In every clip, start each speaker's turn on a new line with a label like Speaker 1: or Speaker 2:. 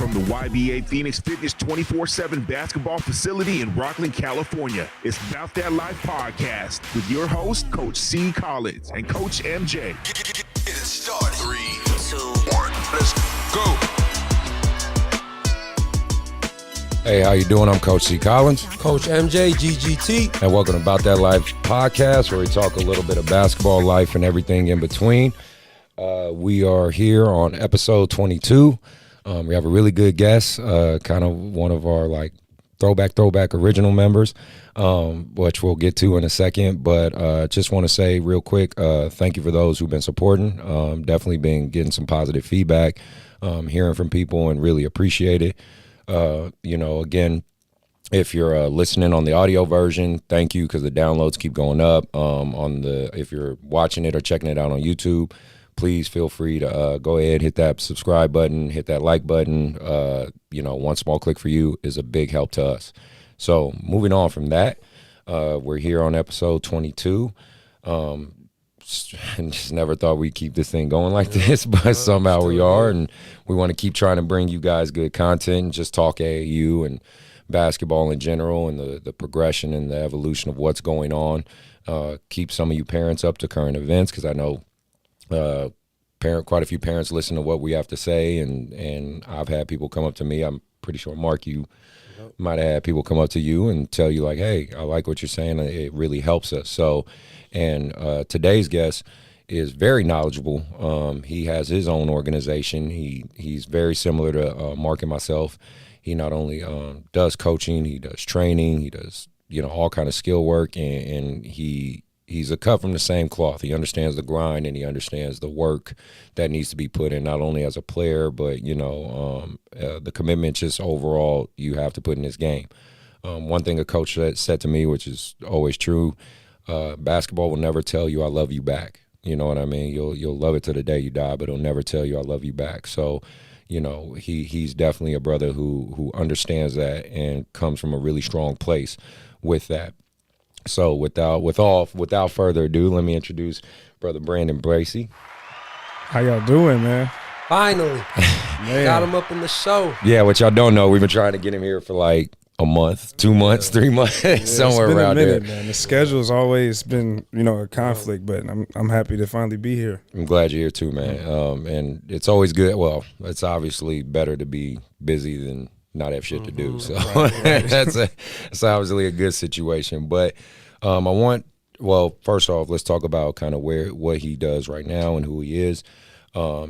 Speaker 1: From the YBA Phoenix Fitness 24/7 basketball facility in Rockland, California, it's Bout That Life Podcast with your host, Coach C.Collins and Coach MJ.
Speaker 2: Get it started. 3, 2, 1, let's go.
Speaker 3: Hey, how you doing? I'm Coach C.Collins.
Speaker 4: Coach MJ, GGT.
Speaker 3: And welcome to Bout That Life Podcast, where we talk a little bit of basketball, life, and everything in between. We are here on episode 22. We have a really good guest, kind of one of our like throwback original members, which we'll get to in a second. But just want to say real quick, thank you for those who've been supporting. Definitely been getting some positive feedback, hearing from people, and really appreciate it. Again, if you're listening on the audio version, thank you, because the downloads keep going up. If you're watching it or checking it out on YouTube, please feel free to go ahead, hit that subscribe button, hit that like button. One small click for you is a big help to us. So moving on from that, we're here on episode 22. Just never thought we'd keep this thing going like this, but somehow we are, and we want to keep trying to bring you guys good content and just talk AAU and basketball in general and the progression and the evolution of what's going on. Keep some of you parents up to current events, because I know quite a few parents listen to what we have to say, and I've had people come up to me. I'm pretty sure, Mark, you might have had people come up to you and tell you like, hey, I like what you're saying. It really helps us. So, and today's guest is very knowledgeable. He has his own organization. He's very similar to Mark and myself. He not only does coaching, he does training, he does all kind of skill work, and he's a cut from the same cloth. He understands the grind, and he understands the work that needs to be put in, not only as a player, but the commitment just overall you have to put in this game. One thing a coach said to me, which is always true, basketball will never tell you I love you back. You know what I mean? You'll love it to the day you die, but it'll never tell you I love you back. So, he's definitely a brother who understands that and comes from a really strong place with that. So without further ado, let me introduce Brother Brandon Bracy.
Speaker 5: How y'all doing, man?
Speaker 4: Finally. Got him up in the show.
Speaker 3: Yeah, what y'all don't know, we've been trying to get him here for like a month, 2 months, 3 months, somewhere around there.
Speaker 5: Man. The schedule's always been, a conflict, but I'm happy to finally be here. I'm
Speaker 3: glad you're here too, man. And it's always good. Well, it's obviously better to be busy than not have shit to do. So that's obviously a good situation. But first off, let's talk about kind of what he does right now and who he is.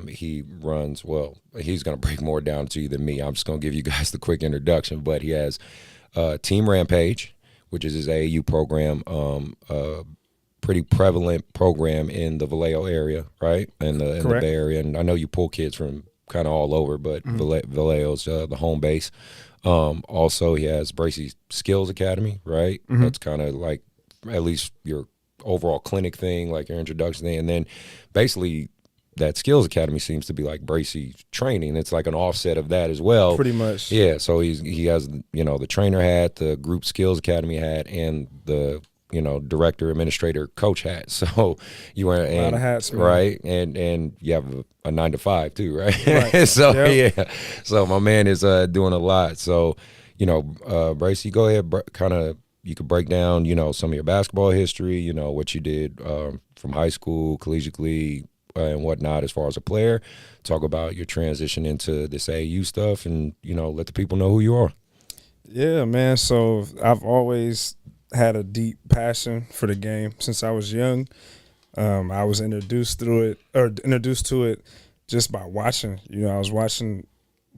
Speaker 3: He runs, he's going to break more down to you than me. I'm just going to give you guys the quick introduction, but he has Team Rampage, which is his AAU program, a pretty prevalent program in the Vallejo area, right? In the Bay Area. And I know you pull kids from kind of all over, but Vallejo's the home base. Also, he has Bracy Skills Academy, right? Mm-hmm. That's kind of like at least your overall clinic thing, like your introduction thing. And then basically that Skills Academy seems to be like Bracy training. It's like an offset of that as well.
Speaker 5: Pretty much.
Speaker 3: Yeah, so he has, the trainer hat, the group Skills Academy hat, and the director, administrator, coach hat. So you wear
Speaker 5: a lot of hats, man.
Speaker 3: Right? And you have a 9 to 5 too, right? So yep. Yeah. So my man is doing a lot. So, Bracy, go ahead, you could break down, some of your basketball history, what you did from high school, collegiately, and whatnot as far as a player. Talk about your transition into this AAU stuff, and, let the people know who you are.
Speaker 5: Yeah, man. So I've always had a deep passion for the game since I was young. I was introduced to it just by watching. I was watching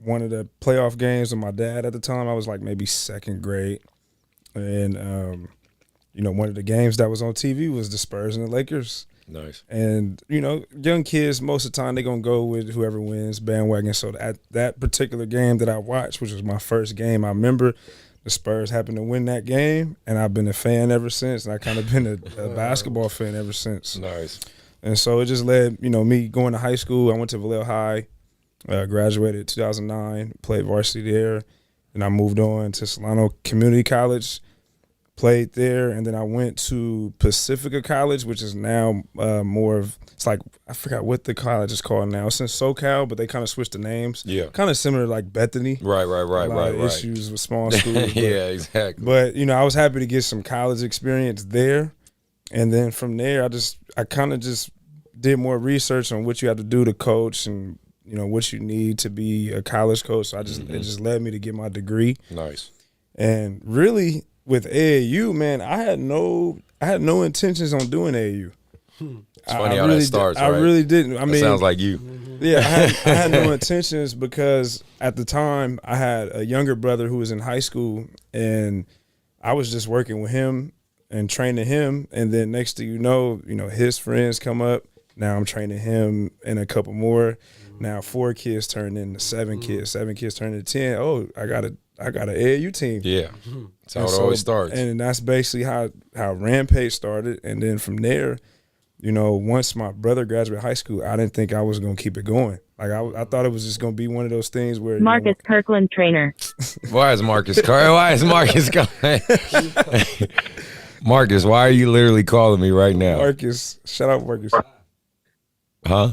Speaker 5: one of the playoff games with my dad at the time. I was like maybe second grade. And, one of the games that was on TV was the Spurs and the Lakers.
Speaker 3: Nice.
Speaker 5: And, young kids, most of the time, they're going to go with whoever wins, bandwagon. So that particular game that I watched, which was my first game, I remember the Spurs happened to win that game, and I've been a fan ever since. And I kind of been a basketball fan ever since.
Speaker 3: Nice.
Speaker 5: And so it just led, me going to high school. I went to Vallejo High, graduated in 2009, played varsity there. And I moved on to Solano Community College, played there, and then I went to Pacifica College, which is now more of, it's like, I forgot what the college is called now. It's in SoCal, but they kind of switched the names.
Speaker 3: Yeah.
Speaker 5: Kind of similar to like Bethany.
Speaker 3: Right.
Speaker 5: A lot of issues with small schools.
Speaker 3: Yeah, exactly.
Speaker 5: But, you know, I was happy to get some college experience there. And then from there, I kind of just did more research on what you have to do to coach and, you know, what you need to be a college coach. So it just led me to get my degree.
Speaker 3: Nice.
Speaker 5: And really, with AAU, man, I had no intentions on doing AAU.
Speaker 3: It's funny how that starts, right?
Speaker 5: I really didn't. I mean,
Speaker 3: sounds like you.
Speaker 5: Yeah, I had no intentions because at the time I had a younger brother who was in high school, and I was just working with him and training him. And then next thing you know, his friends come up. Now I'm training him and a couple more. Now 4 kids turned into 7 kids. 7 kids turned into 10. Oh, I got an AAU team.
Speaker 3: Yeah, that's how it always starts.
Speaker 5: And that's basically how Rampage started. And then from there, you know, once my brother graduated high school, I didn't think I was going to keep it going. Like, I thought it was just going to be one of those things where
Speaker 6: Marcus Kirkland trainer.
Speaker 3: Why is Marcus calling? Marcus, why are you literally calling me right now?
Speaker 5: Marcus, shout out Marcus.
Speaker 3: Huh?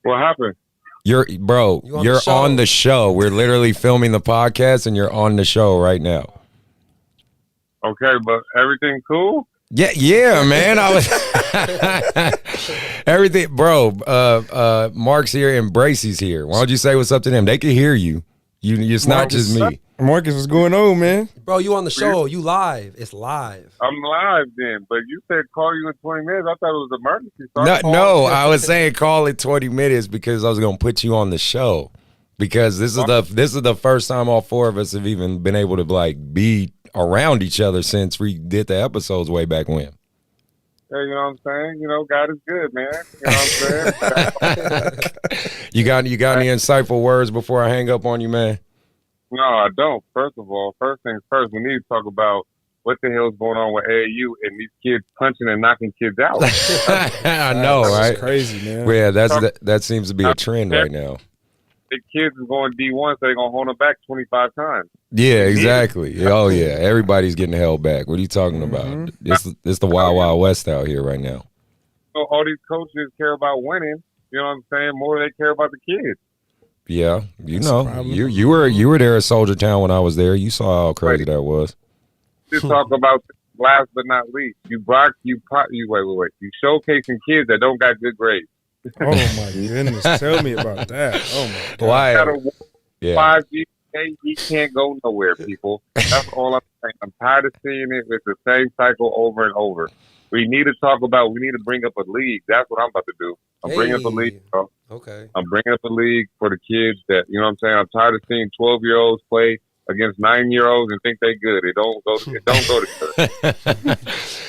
Speaker 7: What happened?
Speaker 3: You're on the show. We're literally filming the podcast, and you're on the show right now.
Speaker 7: Okay, but everything cool?
Speaker 3: Yeah, man. I was everything, bro. Mark's here and Bracy's here. Why don't you say what's up to them? They can hear you. It's not just me.
Speaker 5: Marcus, what's going on, man?
Speaker 4: Bro, you on the show. You live. It's live.
Speaker 7: I'm live then, but you said call you in 20 minutes. I thought it was emergency.
Speaker 3: No, I was saying call it 20 minutes because I was going to put you on the show. Because this is the first time all 4 of us have even been able to like be around each other since we did the episodes way back when.
Speaker 7: Hey, you know what I'm saying? You know, God is good, man. You know what I'm saying?
Speaker 3: You got any insightful words before I hang up on you, man?
Speaker 7: No, I don't. First of all, first things first, we need to talk about what the hell's going on with AAU and these kids punching and knocking kids out.
Speaker 3: I know, right?
Speaker 5: That's crazy, man.
Speaker 3: Well, yeah, that seems to be a trend right now.
Speaker 7: The kids is going D1, so they're going to hold them back 25 times.
Speaker 3: Yeah, exactly. Oh, yeah. Everybody's getting held back. What are you talking about? It's the Wild Wild West out here right now.
Speaker 7: So all these coaches care about winning. You know what I'm saying? More than they care about the kids.
Speaker 3: Yeah, you were there at Soldier Town when I was there. You saw how crazy that was.
Speaker 7: Just talk about last but not least. You showcasing kids that don't got good grades.
Speaker 5: Oh my goodness! Tell me about that. Oh my God.
Speaker 3: Why?
Speaker 7: 5 GPA, he can't go nowhere, people. That's all I'm saying. I'm tired of seeing it. It's the same cycle over and over. We need to bring up a league. That's what I'm about to do. I'm bringing up a league, bro.
Speaker 4: Okay.
Speaker 7: I'm bringing up a league for the kids that, you know what I'm saying? I'm tired of seeing 12-year-olds play against 9-year-olds and think they good. It don't go together.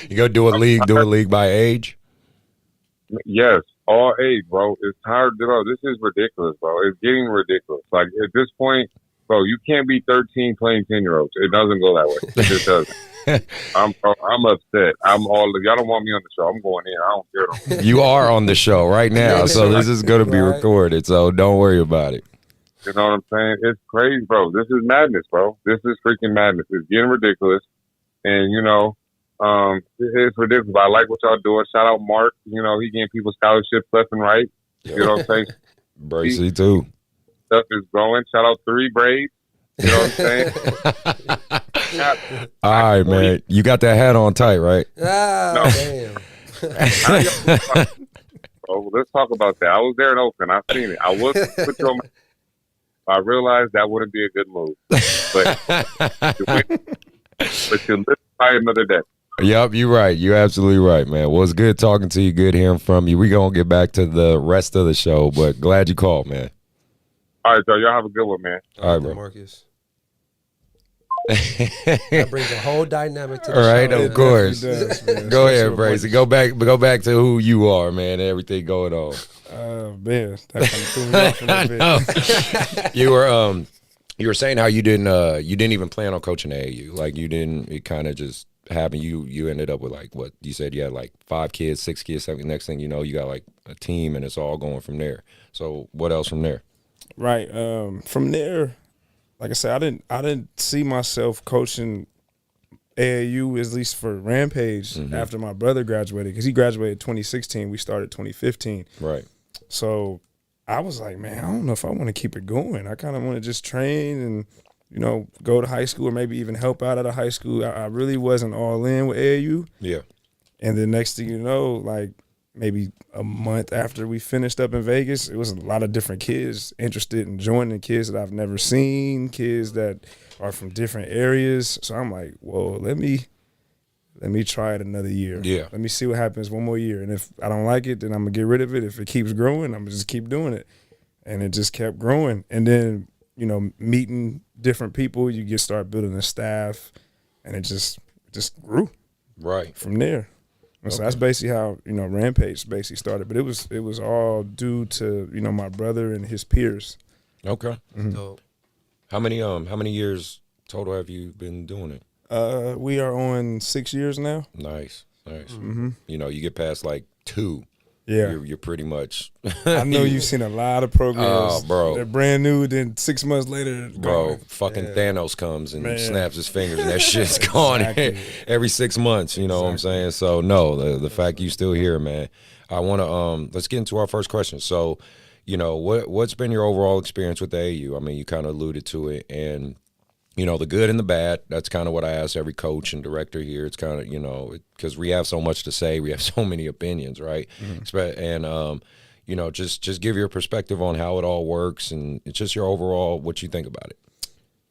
Speaker 3: You go do a league by age?
Speaker 7: Yes, all age, bro. It's tired, bro. This is ridiculous, bro. It's getting ridiculous. Like, at this point, bro, you can't be 13 playing 10-year-olds. It doesn't go that way. It just doesn't. I'm upset. Y'all don't want me on the show. I'm going in. I don't care.
Speaker 3: You are on the show right now, so this is going to be recorded. So don't worry about it.
Speaker 7: You know what I'm saying? It's crazy, bro. This is madness, bro. This is freaking madness. It's getting ridiculous, and it's ridiculous. I like what y'all doing. Shout out Mark. You know, he getting people scholarships left and right. You know what I'm saying?
Speaker 3: Bracy too.
Speaker 7: Stuff is growing. Shout out 3 Braids. You know what I'm saying?
Speaker 3: All right, man. You got that hat on tight, right?
Speaker 4: Damn.
Speaker 7: Oh, let's talk about that. I was there in Oakland. I've seen it. I was put you on I realized that wouldn't be a good move. But you live by another day.
Speaker 3: Yep, you're right. You're absolutely right, man. Well, it's good talking to you. Good hearing from you. We're going to get back to the rest of the show, but glad you called, man.
Speaker 7: All right, so y'all have a good one, man.
Speaker 3: All right, bro.
Speaker 4: Marcus. That brings a whole dynamic to the
Speaker 3: show. All right,
Speaker 4: show.
Speaker 3: of course. Go ahead, Bracy. Go back to who you are, man, and everything going on.
Speaker 5: Man, that kind of threw me off a little bit.
Speaker 3: You were saying how you didn't even plan on coaching AAU. Like it kind of just happened. You ended up with like what you said. You had like 5 kids, 6 kids. 7. Next thing you know, you got like a team, and it's all going from there. So what else from there?
Speaker 5: Right. From there, like I said, I didn't see myself coaching AAU, at least for Rampage, after my brother graduated, because he graduated 2016. We started 2015.
Speaker 3: Right.
Speaker 5: So I was like, man, I don't know if I want to keep it going. I kind of want to just train and, you know, go to high school or maybe even help out at a high school. I really wasn't all in with AAU.
Speaker 3: Yeah.
Speaker 5: And then next thing you know, like maybe a month after we finished up in Vegas, it was a lot of different kids interested in joining, kids that I've never seen, kids that are from different areas. So I'm like, whoa, let me try it another year.
Speaker 3: Yeah.
Speaker 5: Let me see what happens one more year. And if I don't like it, then I'm going to get rid of it. If it keeps growing, I'm going to just keep doing it. And it just kept growing. And then, you know, meeting different people, you start building a staff, and it just grew.
Speaker 3: Right.
Speaker 5: From there. And so that's basically how, you know, Rampage basically started. But it was all due to, you know, my brother and his peers.
Speaker 3: Okay.
Speaker 4: So,
Speaker 3: How many years total have you been doing it?
Speaker 5: We are on 6 years now.
Speaker 3: Nice. You know, you get past like 2.
Speaker 5: Yeah.
Speaker 3: You're pretty much.
Speaker 5: I know you've seen a lot of programs.
Speaker 3: Oh, bro.
Speaker 5: They're brand new, then 6 months later,
Speaker 3: Bro,
Speaker 5: gone.
Speaker 3: fucking Thanos comes and
Speaker 5: Man.
Speaker 3: snaps his fingers, and that shit's gone every 6 months. You know what I'm saying? So no, the fact you still here, man. I want to let's get into our first question. So, you know, what's been your overall experience with the AAU? I mean, you kind of alluded to it, and you know, the good and the bad. That's kind of what I ask every coach and director here. It's kind of, you know, because we have so much to say, we have so many opinions, right? And you know, just give your perspective on how it all works, and it's just your overall what you think about it.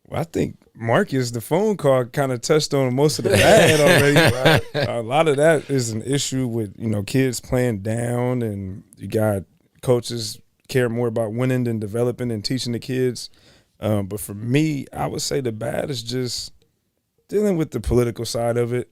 Speaker 5: Well, I think Marcus, the phone call, kind of touched on most of the bad already. A lot of that is an issue with, you know, kids playing down, and you got coaches care more about winning than developing and teaching the kids. But for me, I would say the bad is just dealing with the political side of it.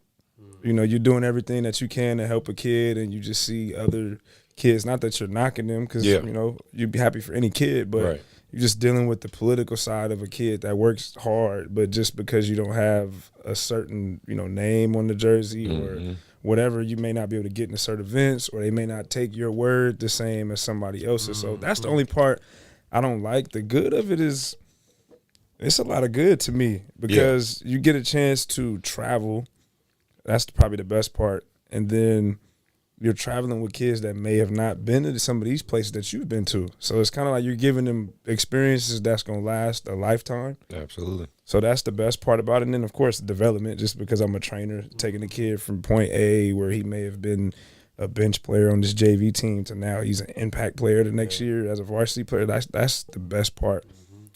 Speaker 5: You know, you're doing everything that you can to help a kid, and you just see other kids, not that you're knocking them, because, you know, you'd be happy for any kid, but you're just dealing with the political side of a kid that works hard, but just because you don't have a certain, you know, name on the jersey or whatever, you may not be able to get into certain events, or they may not take your word the same as somebody else's. So that's the only part I don't like. The good of it is, it's a lot of good to me, because you get a chance to travel. That's probably the best part. And then you're traveling with kids that may have not been to some of these places that you've been to. So it's kind of like you're giving them experiences that's going to last a lifetime.
Speaker 3: Absolutely.
Speaker 5: So that's the best part about it. And then, of course, development, just because I'm a trainer, taking a kid from point A where he may have been a bench player on this JV team to now he's an impact player the next year as a varsity player. That's the best part.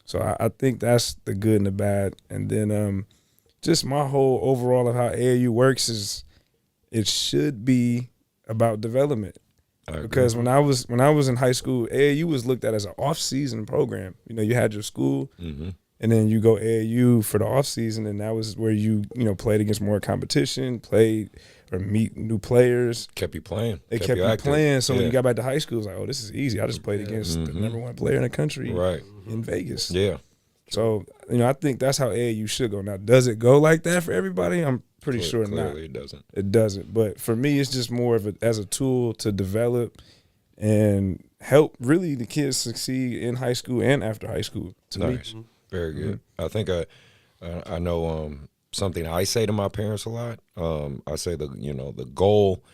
Speaker 5: So I think that's the good and the bad. And then just my whole overall of how AAU works is it should be about development. Because when I was in high school, AAU was looked at as an off-season program. You know, you had your school, and then you go AAU for the off-season, and that was where you know, played against more competition, played or meet new players.
Speaker 3: Kept you playing.
Speaker 5: They kept you playing. So when you got back to high school, it was like, oh, this is easy. I just played against the #1 player in the country in Vegas.
Speaker 3: Yeah.
Speaker 5: So, you know, I think that's how AAU should go. Now, does it go like that for everybody? I'm pretty sure not.
Speaker 3: Clearly it doesn't.
Speaker 5: It doesn't. But for me, it's just more of as a tool to develop and help really the kids succeed in high school and after high school.
Speaker 3: Nice. Very good. I think I know something I say to my parents a lot. I say the goal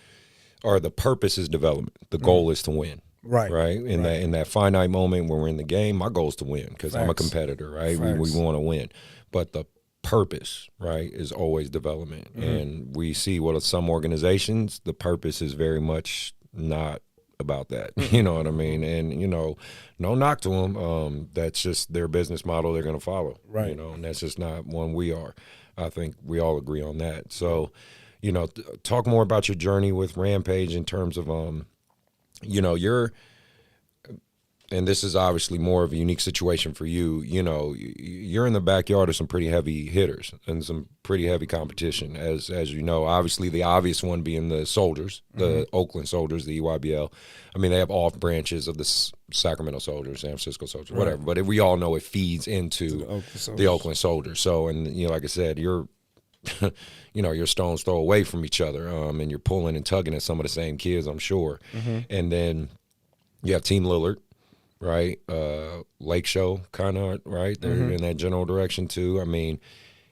Speaker 3: or the purpose is development. The goal is to win. Right. In that finite moment when we're in the game, my goal is to win because I'm a competitor, right? We want to win. But the purpose, right, is always development. And we see some organizations, the purpose is very much not about that. You know what I mean? And, you know, no knock to them. That's just their business model they're going to follow. Right. You know, and that's just not one we are. I think we all agree on that. So, you know, talk more about your journey with Rampage in terms of, you know, and this is obviously more of a unique situation for you. You know, you're in the backyard of some pretty heavy hitters and some pretty heavy competition, as you know. Obviously, the obvious one being the Soldiers, the Oakland Soldiers, the EYBL. I mean, they have off branches of the Sacramento Soldiers, San Francisco Soldiers, whatever. But we all know it feeds into the Oakland Soldiers. So, and you know, like I said, you're you know, your stones throw away from each other, and you're pulling and tugging at some of the same kids, I'm sure. And then you have Team Lillard, right? Lake Show, kind of, right? They're in that general direction too. I mean,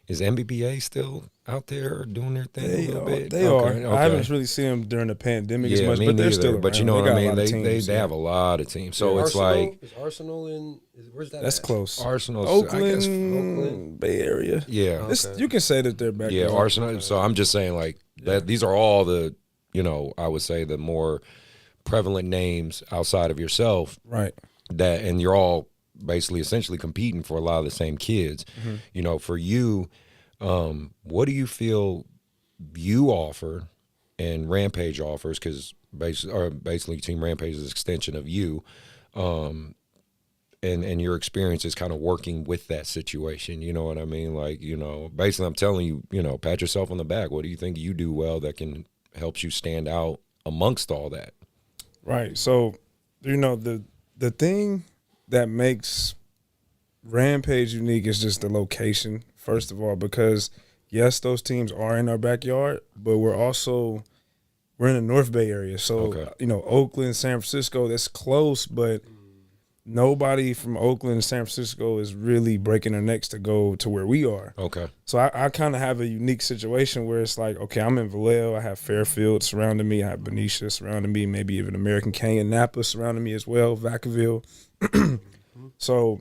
Speaker 3: is MBBA still out there doing their thing a little bit?
Speaker 5: They are. I haven't really seen them during the pandemic as much, but they're still around.
Speaker 3: But you know what I mean? They
Speaker 5: They
Speaker 3: have a lot of teams. So it's
Speaker 4: Arsenal,
Speaker 3: like
Speaker 4: is Arsenal in where's that?
Speaker 5: that's
Speaker 4: at?
Speaker 5: close.
Speaker 3: Arsenal,
Speaker 5: Oakland, Bay Area.
Speaker 3: Yeah.
Speaker 5: You can say that they're back.
Speaker 3: Yeah, Arsenal. So I'm just saying, like, that these are all the, I would say the more prevalent names outside of yourself.
Speaker 5: Right.
Speaker 3: And you're all basically essentially competing for a lot of the same kids. For you, what do you feel you offer and Rampage offers? Because basically Team Rampage is an extension of you. And your experience is kind of working with that situation. You know what I mean? Like, basically I'm telling you, pat yourself on the back. What do you think you do well that can help you stand out amongst all that?
Speaker 5: Right. So, the thing that makes Rampage unique is just the location, first of all, because yes, those teams are in our backyard, but we're in the North Bay area. So, Oakland, San Francisco, that's close, but nobody from Oakland and San Francisco is really breaking their necks to go to where we are.
Speaker 3: Okay.
Speaker 5: So I kind of have a unique situation where it's like, okay, I'm in Vallejo. I have Fairfield surrounding me. I have Benicia surrounding me, maybe even American Canyon, Napa surrounding me as well, Vacaville. So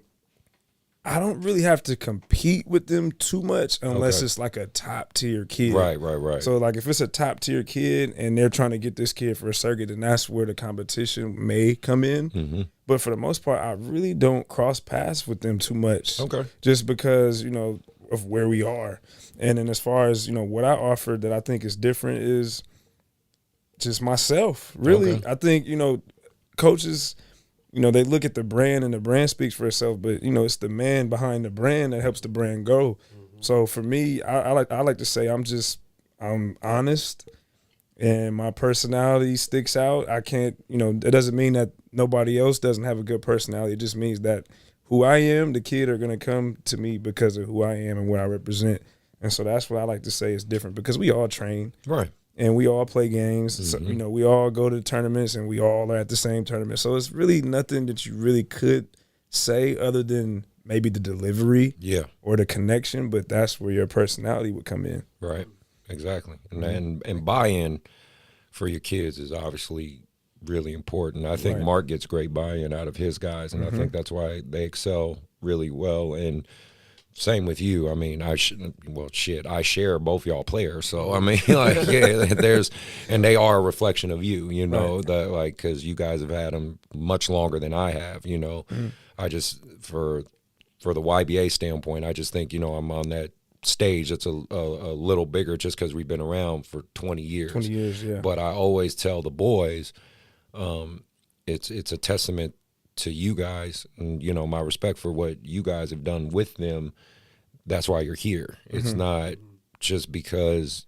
Speaker 5: I don't really have to compete with them too much unless it's like a top-tier kid.
Speaker 3: Right.
Speaker 5: So, like, if it's a top-tier kid and they're trying to get this kid for a circuit, then that's where the competition may come in. But for the most part, I really don't cross paths with them too much.
Speaker 3: Okay.
Speaker 5: Just because, of where we are. And then as far as, what I offer that I think is different is just myself, really.
Speaker 3: Okay.
Speaker 5: I think, coaches – they look at the brand and the brand speaks for itself, but it's the man behind the brand that helps the brand grow. So for me, I like to say I'm honest and my personality sticks out. I can't, it doesn't mean that nobody else doesn't have a good personality. It just means that who I am, the kid are going to come to me because of who I am and what I represent. And so that's what I like to say is different because we all train.
Speaker 3: Right.
Speaker 5: And we all play games. So, we all go to tournaments and we all are at the same tournament. So it's really nothing that you really could say other than maybe the delivery or the connection, but that's where your personality would come in.
Speaker 3: Right, exactly. And buy-in for your kids is obviously really important. I think Mark gets great buy-in out of his guys, and I think that's why they excel really well. And same with you. I mean, I share both y'all players. So, I mean, and they are a reflection of you, that like, cause you guys have had them much longer than I have, I just, for the YBA standpoint, I just think, I'm on that stage that's a little bigger just cause we've been around for 20 years.
Speaker 5: 20 years, yeah.
Speaker 3: But I always tell the boys, it's a testament to you guys and, my respect for what you guys have done with them. That's why you're here. It's not just because,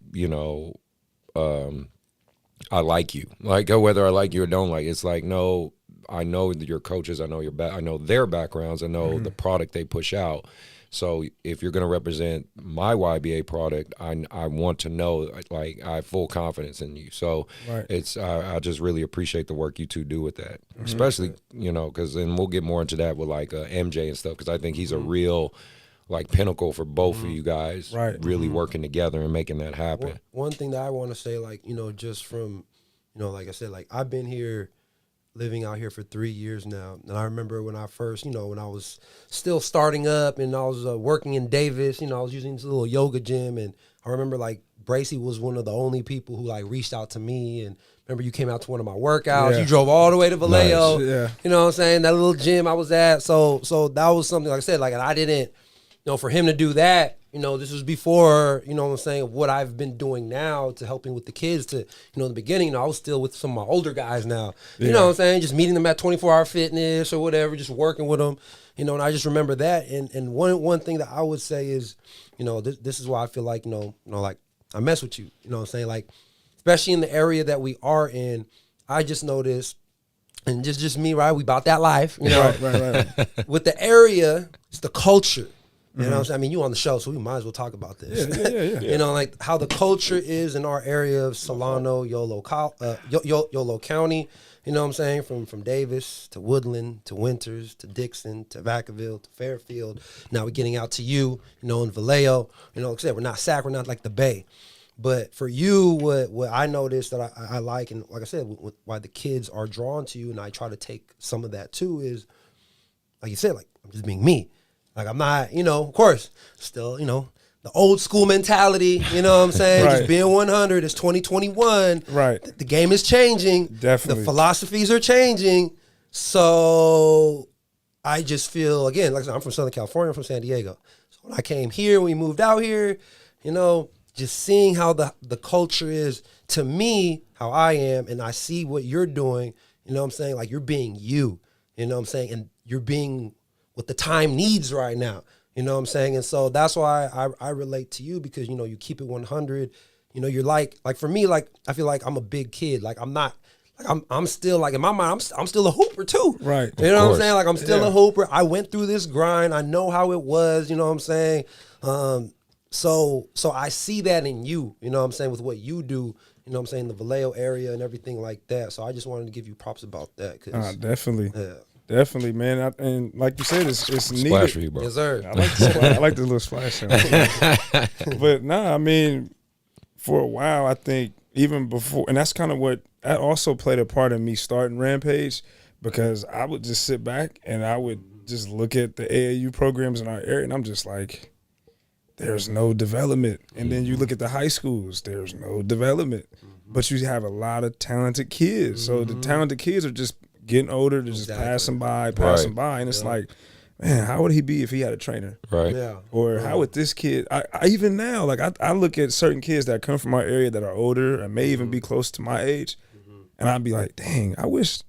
Speaker 3: I like you. Like, whether I like you or don't like, it's like, no, I know that your coaches, I know I know their backgrounds, I know the product they push out. So if you're going to represent my YBA product, I want to know, like, I have full confidence in you. So it's I just really appreciate the work you two do with that, especially, because then we'll get more into that with, like, MJ and stuff, because I think he's a real, like, pinnacle for both of you guys really working together and making that happen.
Speaker 4: One thing that I want to say, like, just from, like I said, like, I've been here living out here for 3 years now. And I remember when I first, when I was still starting up and I was working in Davis, I was using this little yoga gym. And I remember, like, Bracy was one of the only people who, like, reached out to me. And remember you came out to one of my workouts.
Speaker 5: Yeah.
Speaker 4: You drove all the way to Vallejo.
Speaker 5: Nice. Yeah.
Speaker 4: You know what I'm saying? That little gym I was at. So that was something, like I said, like, and I didn't, for him to do that, this was before, what I'm saying, what I've been doing now to helping with the kids to, in the beginning, I was still with some of my older guys now, you know what I'm saying, just meeting them at 24-hour fitness or whatever, just working with them, and I just remember that. And one thing that I would say is, this is why I feel like, like I mess with you, what I'm saying, like, especially in the area that we are in, I just noticed, and just me, right, we Bout That Life,
Speaker 5: Right.
Speaker 4: with the area, it's the culture. You know what I'm saying? I mean, you on the show, so we might as well talk about this.
Speaker 5: Yeah.
Speaker 4: You know, like how the culture is in our area of Solano, Yolo County. You know what I'm saying? From Davis to Woodland to Winters to Dixon to Vacaville to Fairfield. Now we're getting out to you know, in Vallejo. You know, like I said, we're not Sac, we're not like the Bay. But for you, what I noticed that I like, and like I said, why the kids are drawn to you, and I try to take some of that too, is, like you said, like, I'm just being me. Like, I'm not, you know, of course, still, you know, the old school mentality, you know what I'm saying?
Speaker 5: Right.
Speaker 4: Just being 100, it's 2021.
Speaker 5: Right.
Speaker 4: The game is changing.
Speaker 5: Definitely.
Speaker 4: The philosophies are changing. So I just feel, again, like I said, I'm from Southern California, I'm from San Diego. So when I came here, when we moved out here, you know, just seeing how the culture is, to me, how I am, and I see what you're doing, you know what I'm saying? Like, you're being you, you know what I'm saying? And you're being what the time needs right now, you know what I'm saying? And so that's why I relate to you, because, you know, you keep it 100. You know, you're like for me, like, I feel like I'm a big kid. Like, I'm not, like, I'm still, like, in my mind, I'm still a hooper too.
Speaker 5: Right.
Speaker 4: You know what I'm saying? Like, I'm still a hooper. I went through this grind. I know how it was, you know what I'm saying? So I see that in you, you know what I'm saying, with what you do, you know what I'm saying, the Vallejo area and everything like that. So I just wanted to give you props about that.
Speaker 5: Definitely.
Speaker 4: Yeah.
Speaker 5: Definitely, man. And like you said, it's needed.
Speaker 3: Splash for you, bro.
Speaker 4: Yes, sir.
Speaker 5: I like the little splash sound. But nah, I mean, for a while, I think even before, and that's kind of what, that also played a part in me starting Rampage, because I would just sit back and I would just look at the AAU programs in our area, and I'm just like, there's no development. And then you look at the high schools, there's no development. But you have a lot of talented kids. So the talented kids are just getting older, they're just passing by. And it's like, man, how would he be if he had a trainer?
Speaker 3: Right.
Speaker 4: Yeah.
Speaker 5: Or how would this kid, I even now, like, I look at certain kids that come from our area that are older and may even be close to my age, and I'd be like, dang, I wish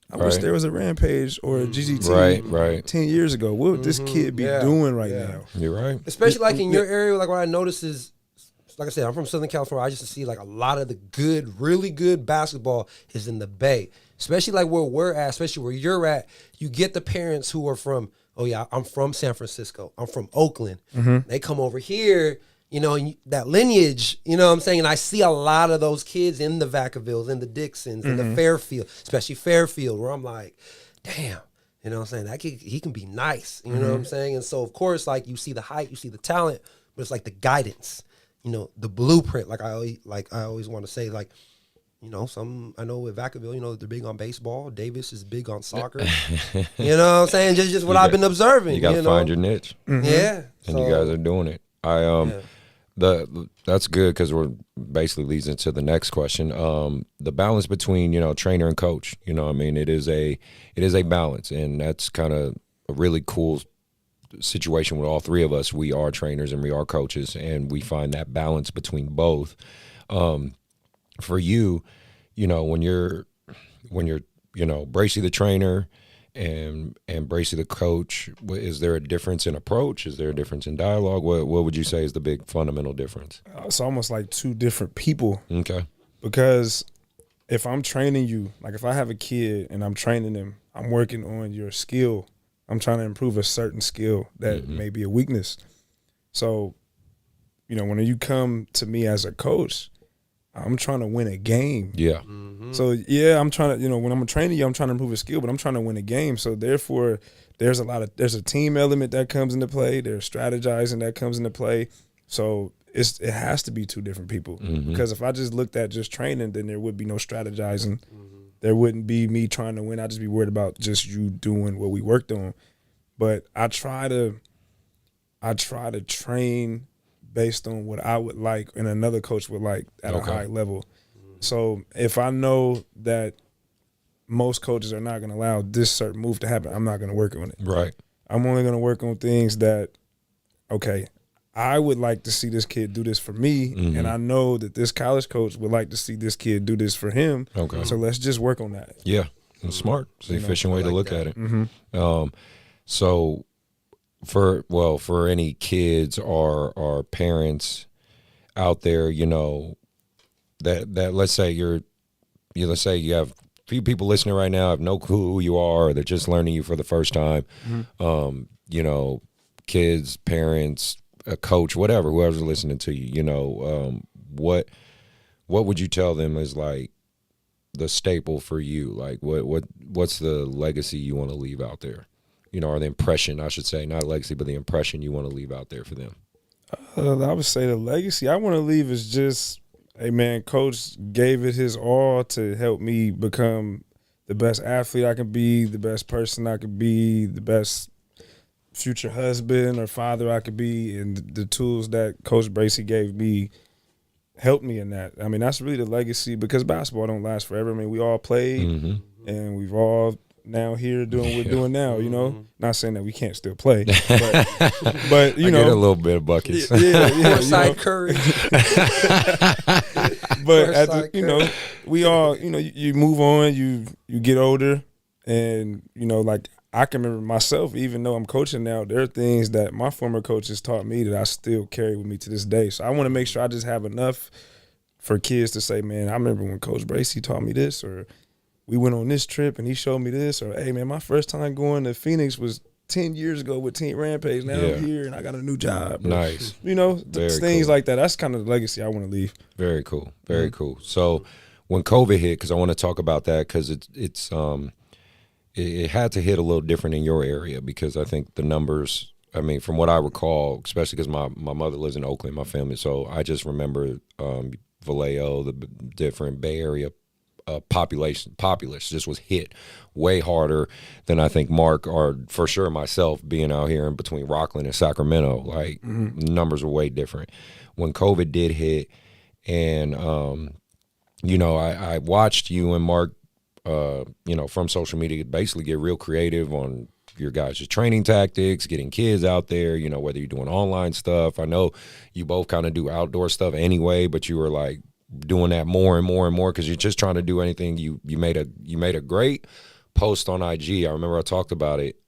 Speaker 5: there was a Rampage or a GGT 10 years ago. What would this kid be doing right now?
Speaker 3: You're right.
Speaker 4: Especially like in your area, like what I noticed is, like I said, I'm from Southern California. I just see like a lot of the good, really good basketball is in the Bay. Especially like where we're at, especially where you're at, you get the parents who are from, oh yeah, I'm from San Francisco, I'm from Oakland. They come over here, you know, and that lineage, you know what I'm saying? And I see a lot of those kids in the Vacavilles, in the Dixons, in the Fairfield, especially Fairfield, where I'm like, damn, you know what I'm saying? That kid, he can be nice, you know what I'm saying? And so, of course, like, you see the height, you see the talent, but it's like the guidance, you know, the blueprint, like I always want to say, like, you know, I know with Vacaville, you know, they're big on baseball. Davis is big on soccer. You know what I'm saying? Just what I've been observing.
Speaker 3: You got to find your niche.
Speaker 4: Yeah.
Speaker 3: And you guys are doing it. That's good, because we're basically leads into the next question. The balance between, you know, trainer and coach, you know what I mean? It is a balance, and that's kind of a really cool situation with all three of us. We are trainers and we are coaches, and we find that balance between both. For you, you know, when you're, you know, Bracy the trainer and Bracy the coach, is there a difference in approach? Is there a difference in dialogue? What would you say is the big fundamental difference?
Speaker 5: It's almost like two different people.
Speaker 3: Okay.
Speaker 5: Because if I'm training you, like if I have a kid and I'm training them, I'm working on your skill. I'm trying to improve a certain skill that may be a weakness. So, you know, when you come to me as a coach, I'm trying to win a game.
Speaker 3: Yeah.
Speaker 5: So, yeah, I'm trying to, you know, when I'm training you, I'm trying to improve a skill, but I'm trying to win a game. So, therefore, there's a team element that comes into play. There's strategizing that comes into play. So, it has to be two different people. Because if I just looked at just training, then there would be no strategizing. There wouldn't be me trying to win. I'd just be worried about just you doing what we worked on. But I try to train based on what I would like and another coach would like at a high level. So if I know that most coaches are not going to allow this certain move to happen, I'm not going to work on it.
Speaker 3: Right.
Speaker 5: I'm only going to work on things that, okay, I would like to see this kid do this for me, and I know that this college coach would like to see this kid do this for him. Okay. So let's just work on that.
Speaker 3: Yeah. It's smart. It's an efficient way to look at it. So for any kids or parents out there, you know, that let's say you have a few people listening right now have no clue who you are, or they're just learning you for the first time. You know, kids, parents, a coach, whatever, whoever's listening to you, you know, what would you tell them is like the staple for you? Like what's the legacy you want to leave out there? You know, or the impression, I should say, not legacy, but the impression you want to leave out there for them.
Speaker 5: I would say the legacy I want to leave is just, hey man, Coach gave it his all to help me become the best athlete I can be, the best person I could be, the best future husband or father I could be, and the tools that Coach Bracy gave me helped me in that. I mean, that's really the legacy, because basketball don't last forever. I mean, we all played, and we've all now here doing what we're doing now, you know. Not saying that we can't still play, but you know,
Speaker 3: get a little bit of buckets.
Speaker 4: Northside courage.
Speaker 5: But you know, we all, you know, you move on, you get older, and you know, like I can remember myself, even though I'm coaching now, there are things that my former coaches taught me that I still carry with me to this day. So I want to make sure I just have enough for kids to say, man, I remember when Coach Bracy taught me this, or we went on this trip and he showed me this, or hey man, my first time going to Phoenix was 10 years ago with Team Rampage. Now I'm here and I got a new job.
Speaker 3: Nice.
Speaker 5: You know, things like that. That's kind of the legacy I want to leave.
Speaker 3: Very cool. Very cool. So when COVID hit, because I want to talk about that, because it had to hit a little different in your area, because I think the numbers, I mean, from what I recall, especially because my mother lives in Oakland, my family, so I just remember Vallejo, the different Bay Area populace just was hit way harder than I think Mark, or for sure myself, being out here in between Rockland and Sacramento. Like numbers were way different when COVID did hit. And you know, I watched you and Mark, you know, from social media basically get real creative on your guys' training tactics, getting kids out there, you know, whether you're doing online stuff. I know you both kind of do outdoor stuff anyway, but you were like doing that more and more and more, because you're just trying to do anything. You made a great post on IG. I remember I talked about it,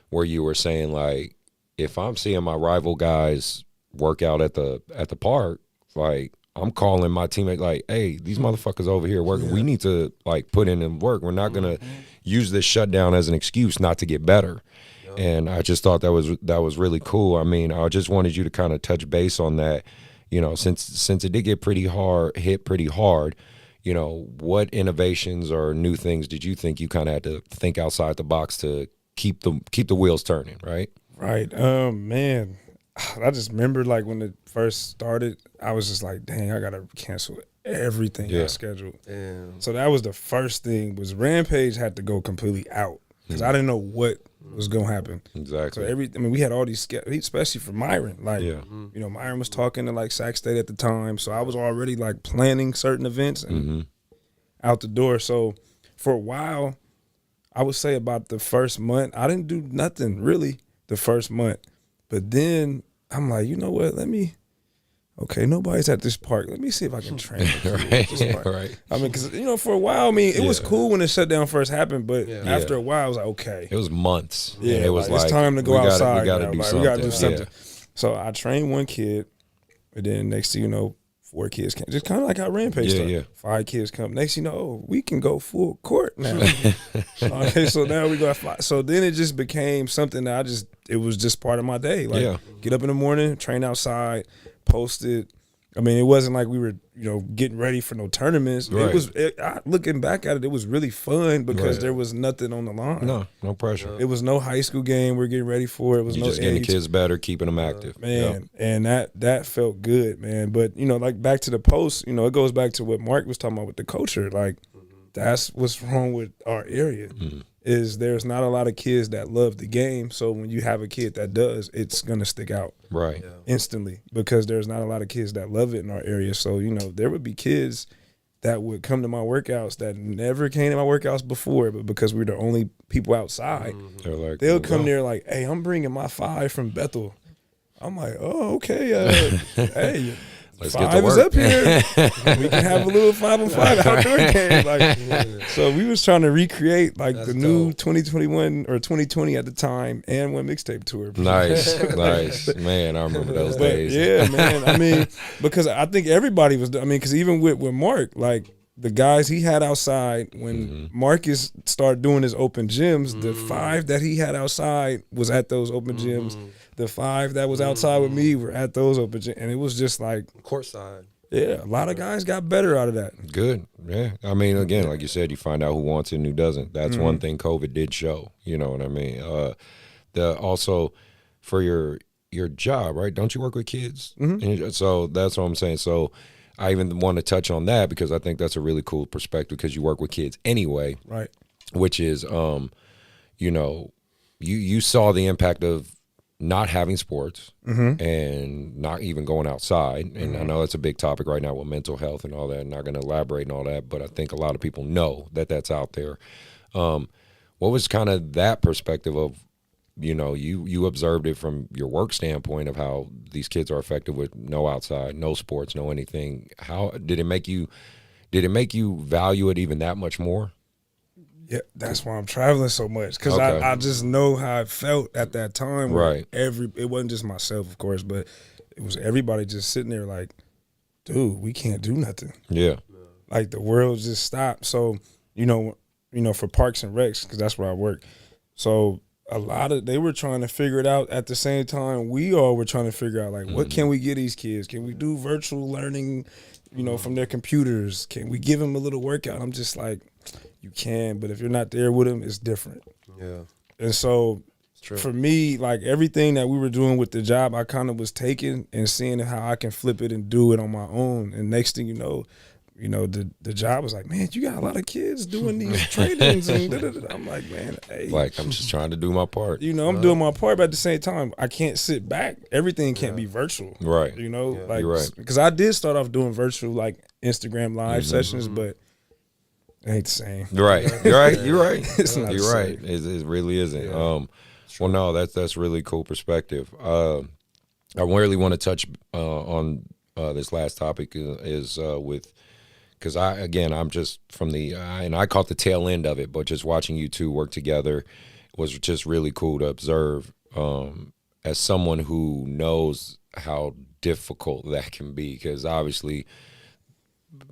Speaker 3: where you were saying, like, if I'm seeing my rival guys work out at the park, like, I'm calling my teammate, like, hey, these motherfuckers over here working. We need to, like, put in and work. We're not going to use this shutdown as an excuse not to get better. And I just thought that was really cool. I mean, I just wanted you to kind of touch base on that. You know, since it did get hit pretty hard, you know, what innovations or new things did you think you kind of had to think outside the box to keep the wheels turning, right?
Speaker 5: Right. Man, I just remember, like, when it first started, I was just like, dang, I got to cancel everything I scheduled. Damn. So that was the first thing, was Rampage had to go completely out, because I didn't know what was going to happen.
Speaker 3: Exactly.
Speaker 5: So we had all these, especially for Myron. Like, you know, Myron was talking to, like, Sac State at the time, so I was already, like, planning certain events and out the door. So for a while, I would say about the first month, I didn't do nothing really the first month. But then I'm like, you know what, nobody's at this park. Let me see if I can train.
Speaker 3: Right.
Speaker 5: I mean, because, you know, for a while, I mean, it was cool when the shutdown first happened, but after a while, I was like, okay.
Speaker 3: It was months.
Speaker 5: Yeah,
Speaker 3: it was
Speaker 5: like, it's time to go outside.
Speaker 3: We got to do something.
Speaker 5: Yeah. So I trained one kid, and then next thing you know, 4 kids came. Just kind of like how Rampage started. 5 kids come. Next thing you know, we can go full court now. Okay, so now we got 5. So then it just became something that it was just part of my day. Like, get up in the morning, train outside, post it. I mean, it wasn't like we were, you know, getting ready for no tournaments. Right. Looking back at it, it was really fun because there was nothing on the line.
Speaker 3: No pressure.
Speaker 5: It was no high school game we're getting ready for. It was
Speaker 3: just getting the kids better, keeping them active.
Speaker 5: Man, and that felt good, man. But, you know, like, back to the post, you know, it goes back to what Mark was talking about with the culture. Like, that's what's wrong with our area. Is there's not a lot of kids that love the game, so when you have a kid that does, it's gonna stick out instantly, because there's not a lot of kids that love it in our area. So, you know, there would be kids that would come to my workouts that never came to my workouts before, but because we're the only people outside, they'll come there like, hey, I'm bringing my 5 from Bethel. I'm like, oh, okay, hey.
Speaker 3: Let's
Speaker 5: 5
Speaker 3: get to work.
Speaker 5: is up here. We can have a little 5-on-5 outdoor game. Like, so we was trying to recreate, like, the new 2021 or 2020 at the time and one mixtape tour.
Speaker 3: Nice. Man, I remember those days.
Speaker 5: Yeah, man. I mean, because I think everybody was. I mean, because even with Mark, like, the guys he had outside when Marcus started doing his open gyms, the 5 that he had outside was at those open gyms. The 5 that was outside with me were at those open gyms. And it was just like
Speaker 4: Courtside.
Speaker 5: yeah, a lot of guys got better out of that.
Speaker 3: Good. Yeah. I mean, again, like you said, you find out who wants it and who doesn't. That's one thing COVID did show. You know what I mean? Also for your job, right? Don't you work with kids? And so that's what I'm saying. So I even want to touch on that because I think that's a really cool perspective because you work with kids anyway.
Speaker 5: Right.
Speaker 3: Which is, you know, you saw the impact of not having sports and not even going outside. And I know it's a big topic right now with mental health and all that. I'm not going to elaborate and all that, but I think a lot of people know that that's out there. What was kind of that perspective of, you know, you observed it from your work standpoint of how these kids are affected with no outside, no sports, no anything. How did it make you value it even that much more?
Speaker 5: Yeah, that's why I'm traveling so much because
Speaker 3: Okay.
Speaker 5: I just know how I felt at that time.
Speaker 3: Right.
Speaker 5: It wasn't just myself, of course, but it was everybody just sitting there like, dude, we can't do nothing.
Speaker 3: Yeah.
Speaker 5: Like the world just stopped. So, you know, for Parks and Recs, because that's where I work. So they were trying to figure it out at the same time we all were trying to figure out like, what can we get these kids? Can we do virtual learning, you know, from their computers? Can we give them a little workout? I'm just like, you can, but if you're not there with them, it's different.
Speaker 4: Yeah.
Speaker 5: And so for me, like everything that we were doing with the job, I kind of was taking and seeing how I can flip it and do it on my own. And next thing you know, the job was like, man, you got a lot of kids doing these trainings. And da-da-da-da. I'm like, man, hey.
Speaker 3: Like, I'm just trying to do my part.
Speaker 5: You know, I'm doing my part, but at the same time, I can't sit back. Everything can't be virtual.
Speaker 3: Right.
Speaker 5: You know, like,
Speaker 3: You're right.
Speaker 5: because I did start off doing virtual, like Instagram live sessions, but it ain't the same.
Speaker 3: Right. You're right. You're right.
Speaker 5: It's not
Speaker 3: You're
Speaker 5: the
Speaker 3: right.
Speaker 5: same.
Speaker 3: It really isn't. Well, no, that's really cool perspective. I really want to touch on this last topic is with, because I'm just from and I caught the tail end of it, but just watching you two work together was just really cool to observe as someone who knows how difficult that can be, because obviously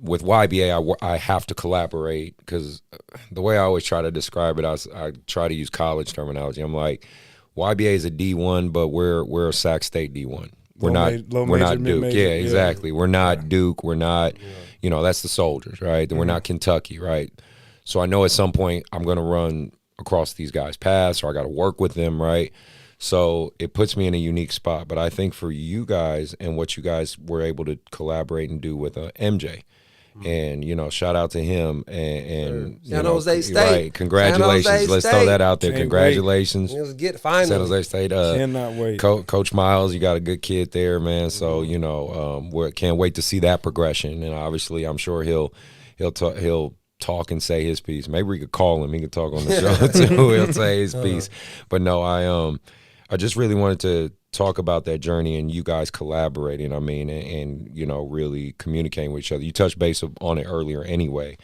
Speaker 3: with YBA, I have to collaborate because the way I always try to describe it, I try to use college terminology. I'm like, YBA is a D1, but we're a Sac State D1. We're not Duke. Yeah, exactly. We're not Duke. We're not, you know, that's the Soldiers, right? We're not Kentucky, right? So I know at some point I'm going to run across these guys' paths or I got to work with them, right? So it puts me in a unique spot. But I think for you guys and what you guys were able to collaborate and do with MJ, and, you know, shout out to him and
Speaker 4: San Jose State.
Speaker 3: Right, congratulations.
Speaker 4: San Jose
Speaker 3: Let's
Speaker 4: State.
Speaker 3: throw that out there.
Speaker 5: Can't
Speaker 3: Congratulations.
Speaker 4: Let's get finally.
Speaker 3: San Jose State.
Speaker 5: Cannot wait.
Speaker 3: Coach Miles, you got a good kid there, man. So, you know, we can't wait to see that progression. And obviously, I'm sure he'll talk and say his piece. Maybe we could call him. He could talk on the show too. He'll say his piece. But no, I just really wanted to talk about that journey and you guys collaborating, I mean, and you know, really communicating with each other. You touched base on it earlier anyway,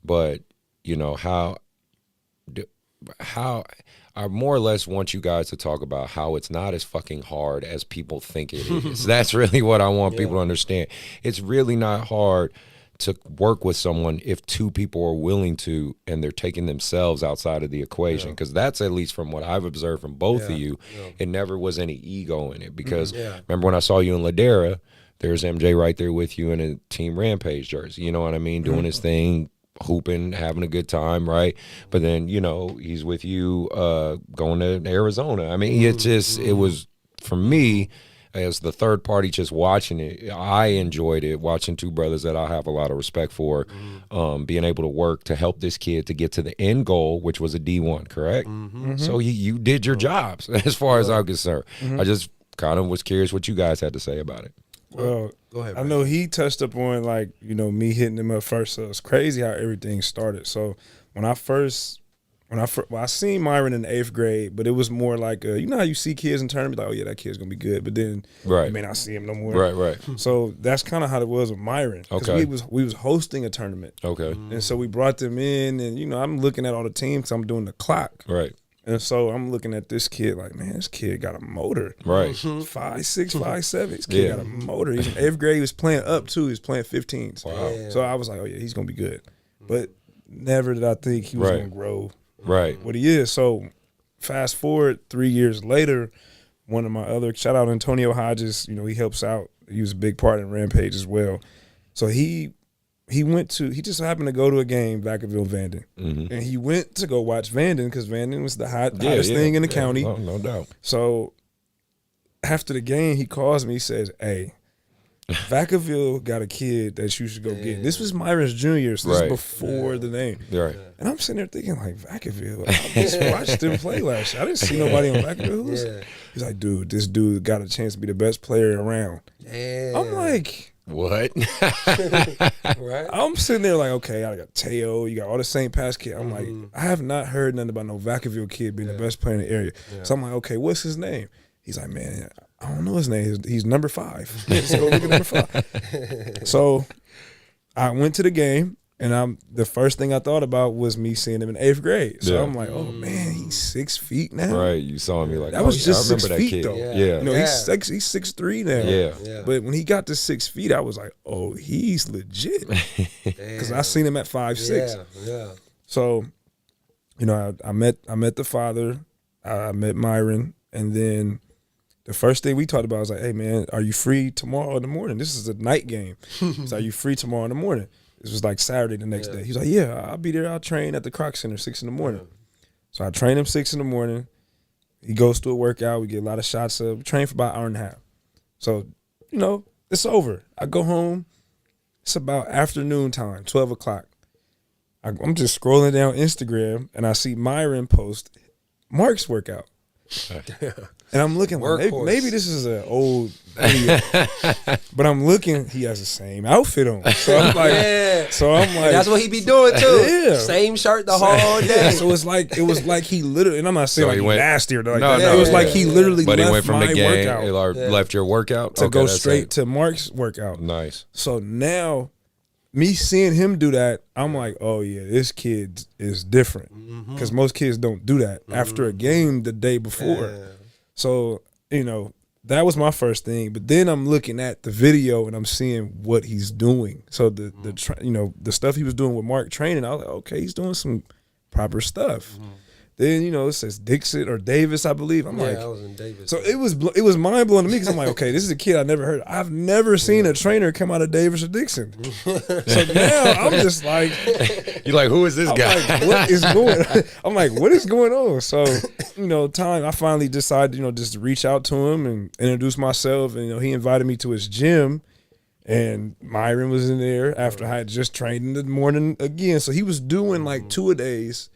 Speaker 3: but you know, how I more or less want you guys to talk about how it's not as fucking hard as people think it is. That's really what I want people to understand. It's really not hard to work with someone if two people are willing to and they're taking themselves outside of the equation, because that's at least from what I've observed from both of you. It never was any ego in it, because remember when I saw you in Ladera, there's MJ right there with you in a Team Rampage jersey, you know what I mean, doing his thing, hooping, having a good time, right? But then, you know, he's with you going to Arizona. I mean, it was, for me, as the third party just watching it, I enjoyed it, watching two brothers that I have a lot of respect for, being able to work to help this kid to get to the end goal, which was a D1, correct? So you did your jobs as far as I'm concerned. I just kind of was curious what you guys had to say about it.
Speaker 5: Well,
Speaker 4: Go ahead,
Speaker 5: I know he touched upon, like, you know, me hitting him up first. So it's crazy how everything started. So when I seen Myron in the 8th grade, but it was more like, you know how you see kids in tournaments, like, oh yeah, that kid's gonna be good, but then you may not see him no more.
Speaker 3: Right.
Speaker 5: So that's kind of how it was with Myron.
Speaker 3: Okay.
Speaker 5: We was hosting a tournament.
Speaker 3: Okay.
Speaker 5: And so we brought them in, and you know, I'm looking at all the teams. I'm doing the clock.
Speaker 3: Right.
Speaker 5: And so I'm looking at this kid like, man, this kid got a motor.
Speaker 3: Right.
Speaker 5: 5'6", 5'7". This kid got a motor. He's in 8th grade. He was playing up, too. He was playing 15s.
Speaker 3: Wow.
Speaker 5: So I was like, oh, yeah, he's going to be good. But never did I think he was going to grow what he is. So fast forward 3 years later, one of my other, shout out Antonio Hodges, you know, he helps out. He was a big part in Rampage as well. So he just happened to go to a game, Vacaville Vanden. And he went to go watch Vanden because Vanden was the hottest thing in the county.
Speaker 3: No doubt.
Speaker 5: So after the game, he calls me, he says, hey, Vacaville got a kid that you should go get. This was Myron's junior, so this is before the name.
Speaker 3: Right.
Speaker 5: And I'm sitting there thinking, like, Vacaville, I just watched him play last year. I didn't see nobody on Vacaville. He's like, dude, this dude got a chance to be the best player around. I'm like,
Speaker 3: what?
Speaker 4: Right.
Speaker 5: I'm sitting there like, okay, I got Teo, you got all the St. Pass kid. I'm like, I have not heard nothing about no Vacaville kid being the best player in the area. So I'm like, okay, what's his name? He's like, man, I don't know his name. He's number 5. Let's go look at number 5. So I went to the game, and the first thing I thought about was me seeing him in 8th grade. So I'm like, oh man, he's 6 feet now.
Speaker 3: Right. You saw me like
Speaker 5: that was just
Speaker 3: I remember
Speaker 5: 6 feet
Speaker 3: that kid.
Speaker 5: though.
Speaker 3: Yeah.
Speaker 5: You know, he's 6'3" now.
Speaker 3: Yeah.
Speaker 5: But when he got to 6 feet, I was like, oh, he's legit. Because I seen him at 5'6".
Speaker 4: Yeah.
Speaker 5: So, you know, I met the father, I met Myron, and then the first thing we talked about was like, hey man, are you free tomorrow in the morning? This is a night game. So are you free tomorrow in the morning? This was like Saturday the next day. He's like, yeah, I'll be there. I'll train at the Croc Center 6 in the morning. So I train him 6 in the morning. He goes to a workout. We get a lot of shots up. We train for about an hour and a half. So, you know, it's over. I go home. It's about afternoon time, 12 o'clock. I'm just scrolling down Instagram, and I see Myron post Mark's workout. And I'm looking, like, maybe this is an old video. But I'm looking, he has the same outfit on. So I'm like,
Speaker 4: that's what he be doing too.
Speaker 5: Yeah.
Speaker 4: Same shirt the whole day.
Speaker 5: So it was like he literally, and I'm not saying
Speaker 3: So
Speaker 5: like
Speaker 3: he
Speaker 5: he
Speaker 3: went-
Speaker 5: nasty or like
Speaker 3: No,
Speaker 5: that.
Speaker 3: no,
Speaker 5: It was
Speaker 3: yeah.
Speaker 5: like he literally
Speaker 3: But
Speaker 5: left
Speaker 3: he went from
Speaker 5: my
Speaker 3: the game,
Speaker 5: workout
Speaker 3: left your workout
Speaker 5: to go
Speaker 3: that's
Speaker 5: straight
Speaker 3: it.
Speaker 5: to Mark's workout.
Speaker 3: Nice.
Speaker 5: So now, me seeing him do that, I'm like, oh yeah, this kid is different. Because most kids don't do that after a game the day before. So, you know, that was my first thing. But then I'm looking at the video and I'm seeing what he's doing. So the stuff he was doing with Mark training, I was like, okay, he's doing some proper stuff. Then, you know, it says Dixon or Davis, I believe. I'm like,
Speaker 4: I was in Davis.
Speaker 5: so it was mind blowing to me because I'm like, okay, this is a kid I never heard. I've never seen a trainer come out of Davis or Dixon. So now I'm just like,
Speaker 3: You're like, who is this guy?
Speaker 5: like, what is going? I'm like, what is going on? So, you know, I finally decided, you know, just to reach out to him and introduce myself. And, you know, he invited me to his gym. And Myron was in there after I had just trained in the morning again. So he was doing like 2-a-days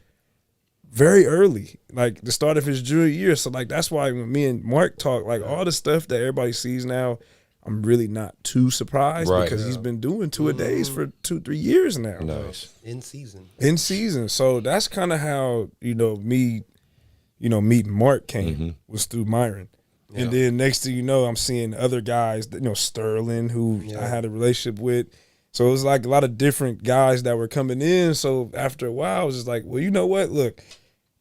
Speaker 5: very early, like the start of his junior year. So like that's why when me and Mark talk, like all the stuff that everybody sees now, I'm really not too surprised because he's been doing 2-a-days for 2-3 years now.
Speaker 3: Nice.
Speaker 4: In season.
Speaker 5: So that's kind of how, you know, meeting Mark came was through Myron. And then next thing you know, I'm seeing other guys, you know, Sterling, who I had a relationship with. So it was like a lot of different guys that were coming in. So after a while, I was just like, well, you know what? Look,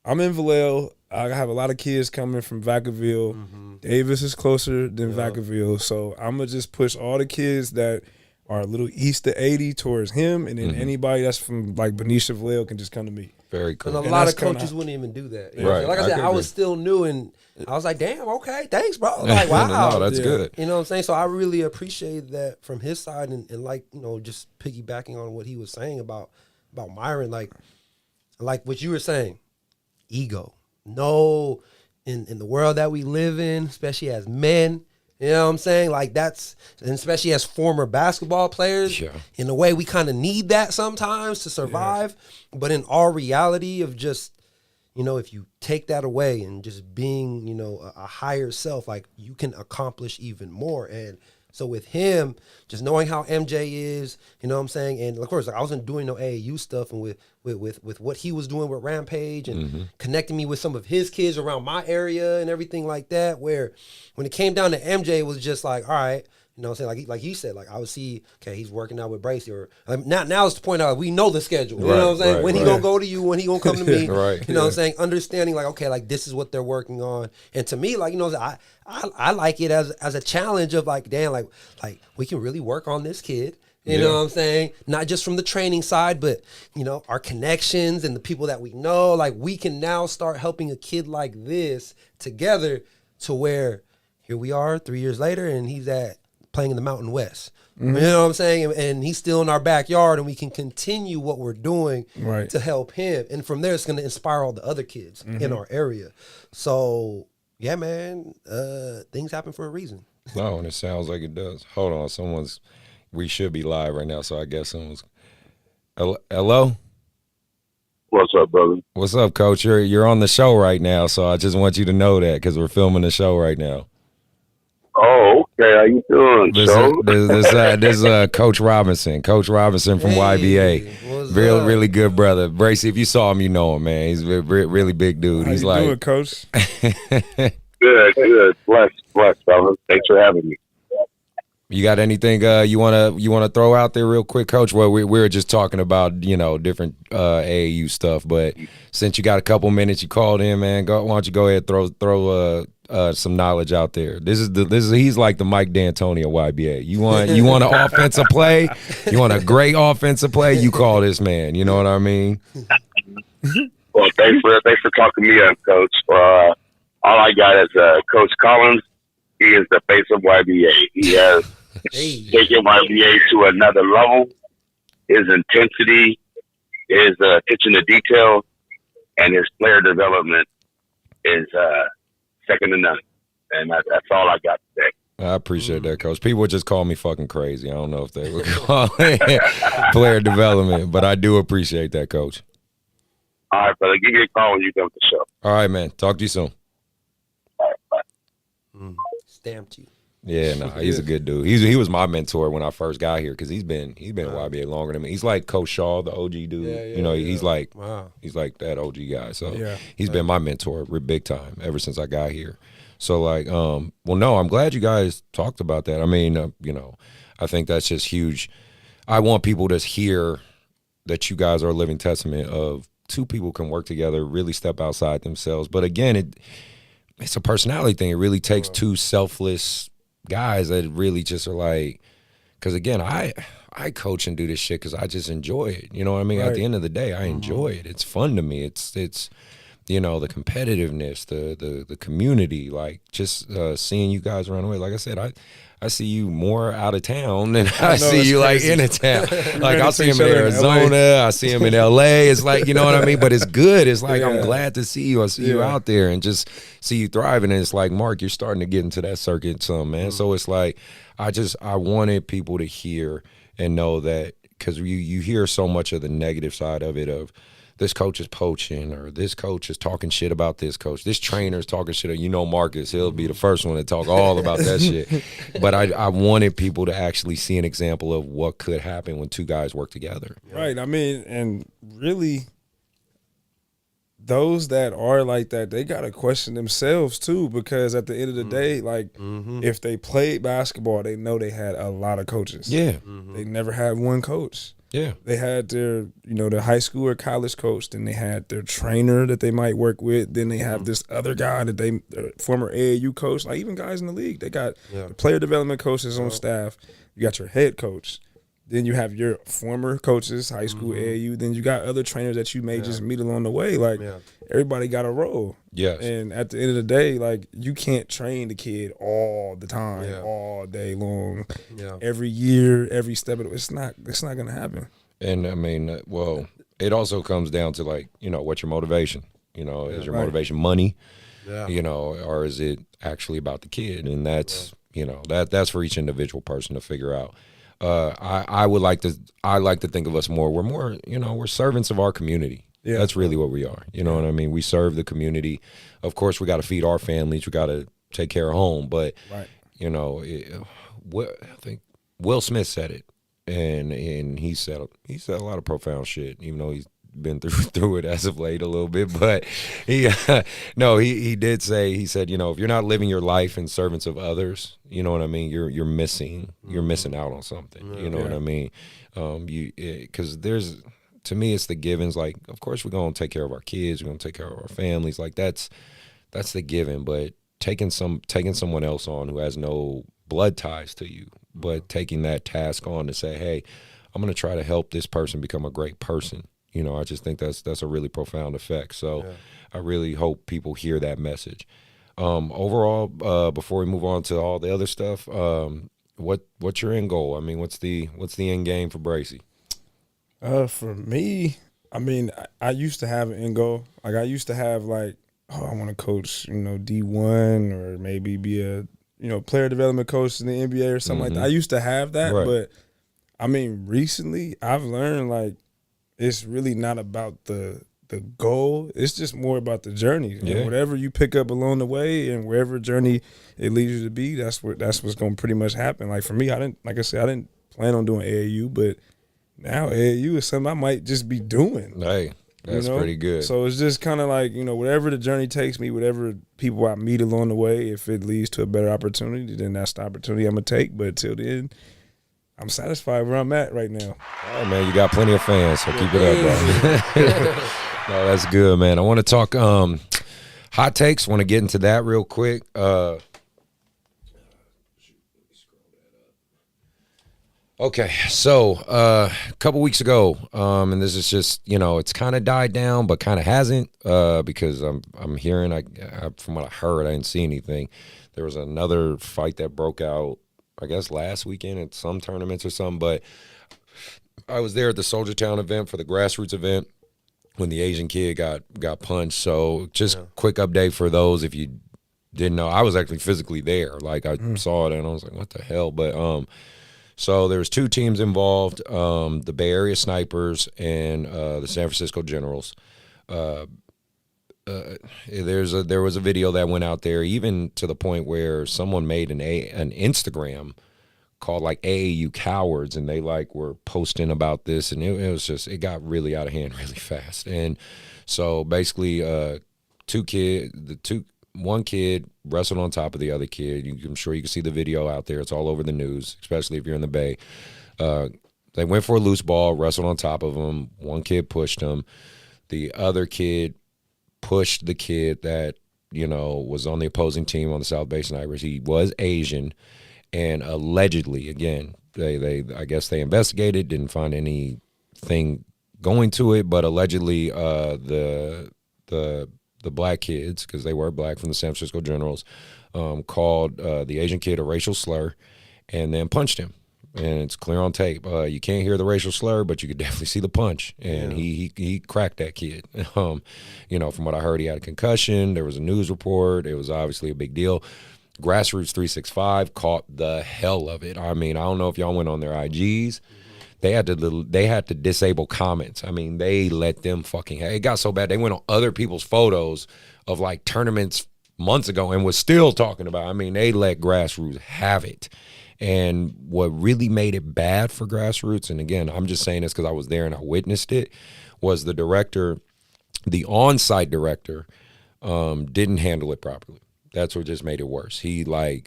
Speaker 5: I'm in Vallejo. I have a lot of kids coming from Vacaville. Davis is closer than Vacaville. So I'm going to just push all the kids that are a little east of 80 towards him. And then anybody that's from like Benicia Vallejo can just come to me.
Speaker 3: Very cool.
Speaker 4: And a lot of coaches wouldn't even do that. You know?
Speaker 3: Right.
Speaker 4: Like I said, I was still new and I was like, damn, okay, thanks, bro. Like, wow.
Speaker 3: No, that's good.
Speaker 4: You know what I'm saying? So I really appreciate that from his side and like, you know, just piggybacking on what he was saying about Myron, like what you were saying, ego. No, in the world that we live in, especially as men, you know what I'm saying? Like that's, and especially as former basketball players, in a way we kind of need that sometimes to survive. But in our reality of just, you know, if you take that away and just being, you know, a higher self, like you can accomplish even more. And so with him, just knowing how MJ is, you know what I'm saying? And of course, like, I wasn't doing no AAU stuff, and with what he was doing with Rampage and connecting me with some of his kids around my area and everything like that, where when it came down to MJ, it was just like, all right, you You know what I'm saying? Like he said, like I would see, okay, he's working out with Bracy, or now it's the point out we know the schedule. You know what I'm saying? When he gonna go to you, when he gonna come to me.
Speaker 3: Right.
Speaker 4: You know what I'm saying? Understanding like, okay, like this is what they're working on. And to me, like, you know, I like it as a challenge of like, damn, like we can really work on this kid. You know what I'm saying? Not just from the training side, but, you know, our connections and the people that we know. Like, we can now start helping a kid like this together to where here we are 3 years later and he's playing in the Mountain West. You know what I'm saying? And he's still in our backyard and we can continue what we're doing to help him. And from there, it's going to inspire all the other kids in our area. So, yeah, man, things happen for a reason.
Speaker 3: No, and it sounds like it does. Hold on, we should be live right now, so I guess someone's. Hello?
Speaker 6: What's up, brother?
Speaker 3: What's up, Coach? You're on the show right now, so I just want you to know that because we're filming the show right now.
Speaker 6: Oh, okay. How you doing,
Speaker 3: This is Coach Robinson. Coach Robinson from YBA. Really good brother. Bracy, if you saw him, you know him, man. He's a really big dude.
Speaker 5: How
Speaker 3: He's
Speaker 5: you
Speaker 3: like,
Speaker 5: doing, Coach?
Speaker 6: Good. Blessed, brother. Thanks for having me.
Speaker 3: you got anything you wanna throw out there real quick, Coach? Well, we were just talking about, you know, different AAU stuff, but since you got a couple minutes, you called in, man. Why don't you go ahead and throw some knowledge out there? He's like the Mike D'Antoni of YBA. You want an offensive play? You want a great offensive play? You call this man. You know what I mean?
Speaker 6: Well, thanks for talking me up, Coach. All I got is Coach Collins. He is the face of YBA. He has taken YBA to another level. His intensity, his attention to detail, and his player development is second to none. And that's all I got today.
Speaker 3: I appreciate that, Coach. People would just call me fucking crazy. I don't know if they would call it player development, but I do appreciate that, Coach.
Speaker 6: All right, brother. Give me a call when you come to the show.
Speaker 3: All right, man. Talk to you soon.
Speaker 6: All right, bye.
Speaker 4: Stamped you.
Speaker 3: Yeah, no, he's a good dude. He was my mentor when I first got here because he's been at YBA longer than me. He's like Coach Shaw, the OG dude. He's like that OG guy. So he's been my mentor big time ever since I got here. So like, well, no, I'm glad you guys talked about that. I mean, you know, I think that's just huge. I want people to hear that you guys are a living testament of two people can work together, really step outside themselves. But again, it's a personality thing. It really takes two selfless guys that really just are like, because again, I coach and do this shit because I just enjoy it. You know what I mean? At the end of the day, I enjoy it. It's fun to me. It's you know, the competitiveness, the community, like just seeing you guys around the way. Like I said, I see you more out of town than I see you like in a town. Like I see him in Arizona, I see him in LA. It's like, you know what I mean? But it's good. It's like I'm glad to see you. I see you out there and just see you thriving. And it's like, Mark, you're starting to get into that circuit some, man. So it's like I wanted people to hear and know that, because you hear so much of the negative side of it, of this coach is poaching, or this coach is talking shit about this coach. This trainer is talking shit. You know, Marcus, he'll be the first one to talk all about that shit. But I wanted people to actually see an example of what could happen when two guys work together.
Speaker 5: Right. I mean, and really, those that are like that, they got to question themselves too, because at the end of the day, like if they played basketball, they know they had a lot of coaches. Yeah. They never had one coach. Yeah. They had their, their high school or college coach, then they had their trainer that they might work with, then they have this other guy that they, former AAU coach, like even guys in the league, they got the player development coaches on staff, you got your head coach, then you have your former coaches, high school, AAU, then you got other trainers that you may just meet along the way. Like everybody got a role. Yes. And at the end of the day, like you can't train the kid all the time, all day long, every year, every step of it. It's not going to happen. And I mean, well, it also comes down to like, what's your motivation? Is your motivation money? Or is it actually about the kid? And that's, that's for each individual person to figure out. I like to think of us more. We're more, we're servants of our community. Yeah. That's really what we are. You know what I mean? We serve the community. Of course, we got to feed our families. We got to take care of home. But, I think Will Smith said it, and he said a lot of profound shit, even though he's
Speaker 3: been through it as of late a little bit, but he did say, he said, if you're not living your life in servants of others, you know what I mean, you're missing out on something. You know what I mean? Because to me, it's the givens. Like, of course, we're gonna take care of our kids, we're gonna take care of our families. Like that's the given, but taking someone else on who has no blood ties to you, but taking that task on to say, hey, I'm going to try to help this person become a great person. I just think that's a really profound effect. So I really hope people hear that message. Overall, before we move on to all the other stuff, what's your end goal? I mean, what's the end game for Bracy?
Speaker 5: For me, I mean, I used to have an end goal. Like, I used to have, like, I want to coach, D1 or maybe be a, player development coach in the NBA or something like that. I used to have that, but I mean, recently I've learned, like, it's really not about the goal. It's just more about the journey. Yeah. And whatever you pick up along the way and wherever journey it leads you to be, that's what's going to pretty much happen. Like, for me, I didn't plan on doing AAU, but now AAU is something I might just be doing.
Speaker 3: Hey. That's pretty good.
Speaker 5: So it's just kind of like, whatever the journey takes me, whatever people I meet along the way, if it leads to a better opportunity, then that's the opportunity I'm going to take. But till then, I'm satisfied where I'm at right now.
Speaker 3: All right, man. You got plenty of fans, so keep it up, bro. No, that's good, man. I want to talk hot takes. Want to get into that real quick. Okay, so a couple weeks ago, and this is just, it's kind of died down, but kind of hasn't, because I'm hearing, from what I heard, I didn't see anything. There was another fight that broke out, I guess, last weekend at some tournaments or something, but I was there at the Soldier Town event for the grassroots event when the Asian kid got punched. So just quick update for those if you didn't know. I was actually physically there. Like, I saw it, and I was like, what the hell? But so there was two teams involved, the Bay Area Snipers and the San Francisco Generals. There was a video that went out there, even to the point where someone made an Instagram called like AAU Cowards, and they like were posting about this, and it was just, it got really out of hand really fast. And so basically, one kid wrestled on top of the other kid. I'm sure you can see the video out there. It's all over the news, especially if you're in the Bay. They went for a loose ball, wrestled on top of him. One kid pushed him. The other kid pushed the kid that, was on the opposing team on the South Bay Snipers. He was Asian, and allegedly, again, I guess they investigated, didn't find anything going to it, but allegedly the black kids, because they were black, from the San Francisco Generals, called the Asian kid a racial slur and then punched him. And it's clear on tape. You can't hear the racial slur, but you could definitely see the punch. And he cracked that kid. From what I heard, he had a concussion. There was a news report. It was obviously a big deal. Grassroots 365 caught the hell of it. I mean, I don't know if y'all went on their IGs. They had to disable comments. I mean, they let them it got so bad they went on other people's photos of like tournaments months ago and was still talking about. I mean, they let Grassroots have it. And what really made it bad for Grassroots, and again, I'm just saying this because I was there and I witnessed it, was the director, the on-site director, didn't handle it properly. That's what just made it worse. They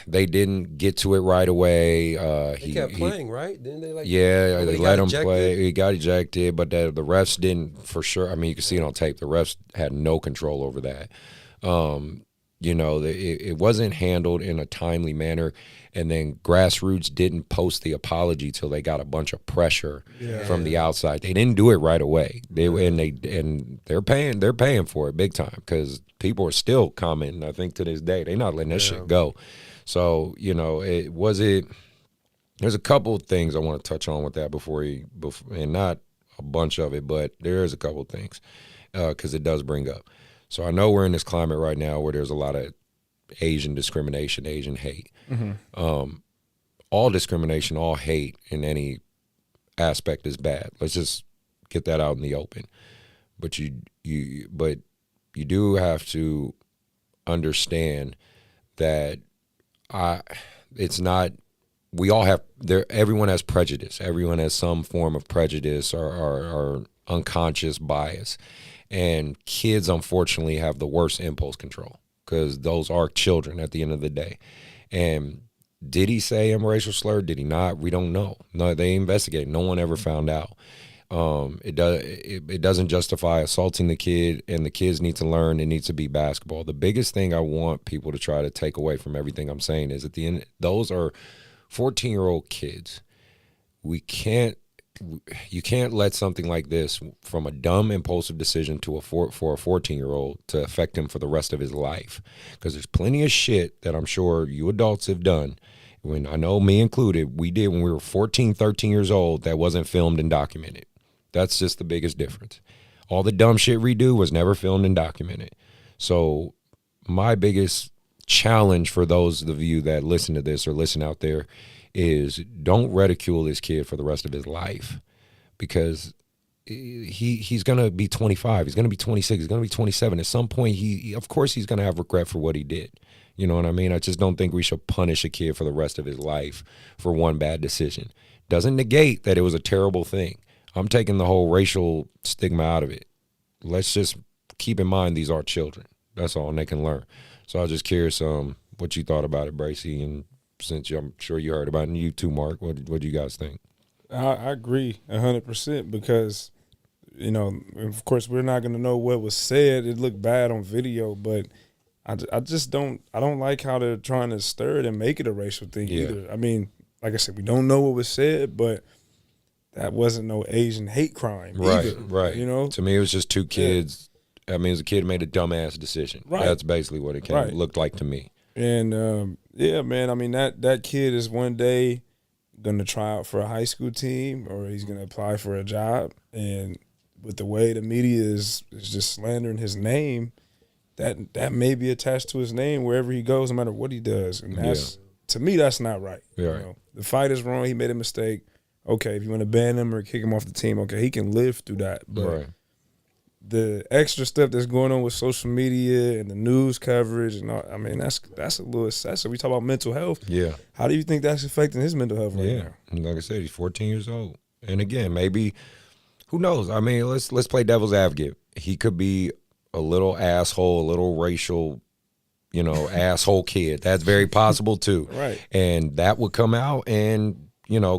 Speaker 3: didn't get to it right away.
Speaker 4: He kept playing, right? Didn't they
Speaker 3: they let him play. He got ejected, but the refs didn't, for sure. I mean, you can see it on tape. The refs had no control over that. It wasn't handled in a timely manner, and then Grassroots didn't post the apology till they got a bunch of pressure from the outside. They didn't do it right away. They're paying for it big time, because people are still commenting. I think to this day they're not letting that shit go. So there's a couple of things I want to touch on with that before and not a bunch of it, but there is a couple of things because it does bring up. So I know we're in this climate right now where there's a lot of Asian discrimination, Asian hate. Mm-hmm. All discrimination, all hate in any aspect is bad. Let's just get that out in the open. But you do have to understand that it's not we all have everyone has prejudice. Everyone has some form of prejudice or unconscious bias. And kids, unfortunately, have the worst impulse control because those are children at the end of the day. And did he say I'm a racial slur? Did he not? We don't know. No, they investigated. No one ever found out. It doesn't justify assaulting the kid, and the kids need to learn. It needs to be basketball. The biggest thing I want people to try to take away from everything I'm saying is at the end, those are 14-year-old kids. You can't let something like this, from a dumb, impulsive decision for a 14-year-old, to affect him for the rest of his life. Because there's plenty of shit that I'm sure you adults have done, when I know me included, we did when we were 14, 13 years old, that wasn't filmed and documented. That's just the biggest difference. All the dumb shit we do was never filmed and documented. So my biggest challenge for those of you that listen to this or listen out there is don't ridicule this kid for the rest of his life, because he's going to be 25. He's going to be 26. He's going to be 27. At some point, of course he's going to have regret for what he did. You know what I mean? I just don't think we should punish a kid for the rest of his life for one bad decision. Doesn't negate that it was a terrible thing. I'm taking the whole racial stigma out of it. Let's just keep in mind these are children. That's all, and they can learn. So I was just curious what you thought about it, Bracy, and since I'm sure you heard about it, and you too, Mark, what do you guys think?
Speaker 5: I agree 100% because, of course, we're not going to know what was said. It looked bad on video, but I just don't like how they're trying to stir it and make it a racial thing either. I mean, like I said, we don't know what was said, but that wasn't no Asian hate crime either.
Speaker 3: Right. To me, it was just two kids. I mean, it was a kid who made a dumbass decision. Right. That's basically what it looked like to me.
Speaker 5: And, man, I mean, that kid is one day going to try out for a high school team, or he's going to apply for a job. And with the way the media is just slandering his name, that may be attached to his name wherever he goes, no matter what he does. And to me, that's not right.
Speaker 3: Yeah.
Speaker 5: The fight is wrong. He made a mistake. Okay, if you want to ban him or kick him off the team, okay, he can live through that. But the extra stuff that's going on with social media and the news coverage and all, I mean, that's a little excessive. We talk about mental health.
Speaker 3: Yeah.
Speaker 5: How do you think that's affecting his mental health right now?
Speaker 3: And like I said, he's 14 years old. And again, maybe, who knows? I mean, let's play devil's advocate. He could be a little asshole, a little racial, asshole kid. That's very possible too.
Speaker 5: Right.
Speaker 3: And that would come out, and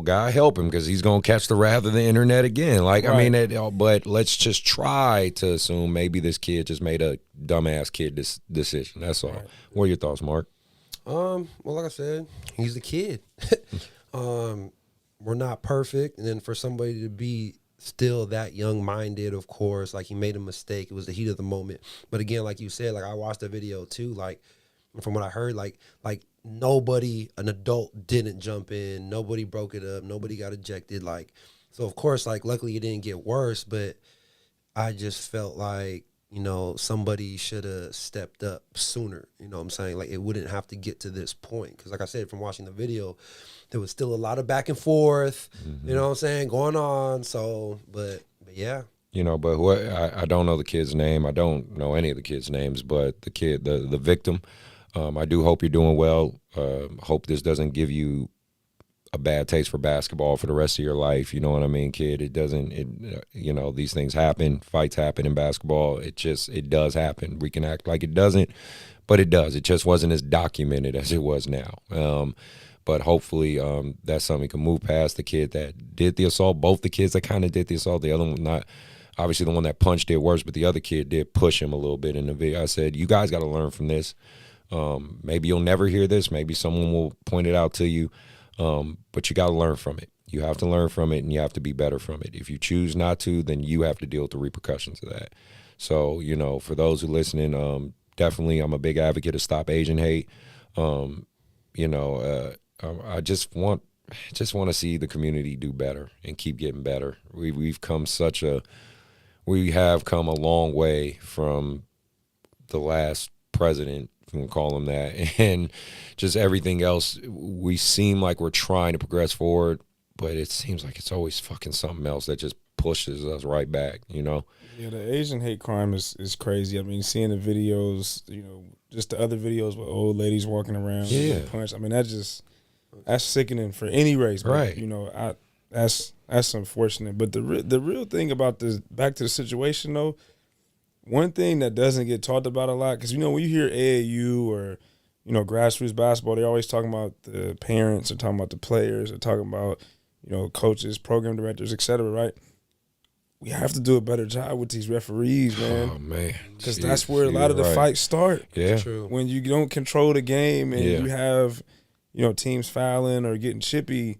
Speaker 3: God help him, because he's going to catch the wrath of the internet again. Like, right. I mean, but let's just try to assume maybe this kid just made a dumbass kid decision. That's all. Right. What are your thoughts, Mark?
Speaker 4: Well, like I said, he's the kid. We're not perfect. And then for somebody to be still that young-minded, of course, like, he made a mistake. It was the heat of the moment. But again, like you said, like, I watched the video too, like, from what I heard, like nobody, an adult didn't jump in. Nobody broke it up. Nobody got ejected. Like, so of course, like, luckily it didn't get worse, but I just felt like, somebody should have stepped up sooner. You know what I'm saying? Like, it wouldn't have to get to this point. Because like I said, from watching the video, there was still a lot of back and forth, you know what I'm saying, going on. So, but yeah.
Speaker 3: But I don't know the kid's name. I don't know any of the kids' names, but the kid, the victim, I do hope you're doing well. Hope this doesn't give you a bad taste for basketball for the rest of your life. You know what I mean, kid? It doesn't, these things happen. Fights happen in basketball. It does happen. We can act like it doesn't, but it does. It just wasn't as documented as it was now. But hopefully that's something we can move past. The kid that did the assault, both the kids that kind of did the assault, the other one not. Obviously the one that punched did worse, but the other kid did push him a little bit in the video. I said, you guys got to learn from this. Maybe you'll never hear this. Maybe someone will point it out to you. But you got to learn from it. You have to learn from it, and you have to be better from it. If you choose not to, then you have to deal with the repercussions of that. So, for those who listening, definitely I'm a big advocate of stop Asian hate. I just want to see the community do better and keep getting better. We have come a long way from the last president, if you want to call him that, and just everything else. We seem like we're trying to progress forward, but it seems like it's always fucking something else that just pushes us right back, Yeah,
Speaker 5: the Asian hate crime is crazy. I mean, seeing the videos, just the other videos with old ladies walking around, punched. I mean, that just That's sickening for any race. But,
Speaker 3: Right.
Speaker 5: You know, that's unfortunate. But the real thing about this, back to the situation though, one thing that doesn't get talked about a lot, because you know when you hear AAU or you know grassroots basketball, they're always talking about the parents, or talking about the players, or talking about you know coaches, program directors, etc. Right? We have to do a better job with these referees, man.
Speaker 3: Oh man,
Speaker 5: Because that's where a lot of the fights start.
Speaker 3: Yeah,
Speaker 4: True.
Speaker 5: When you don't control the game and
Speaker 3: Yeah.
Speaker 5: you have, you know, teams fouling or getting chippy,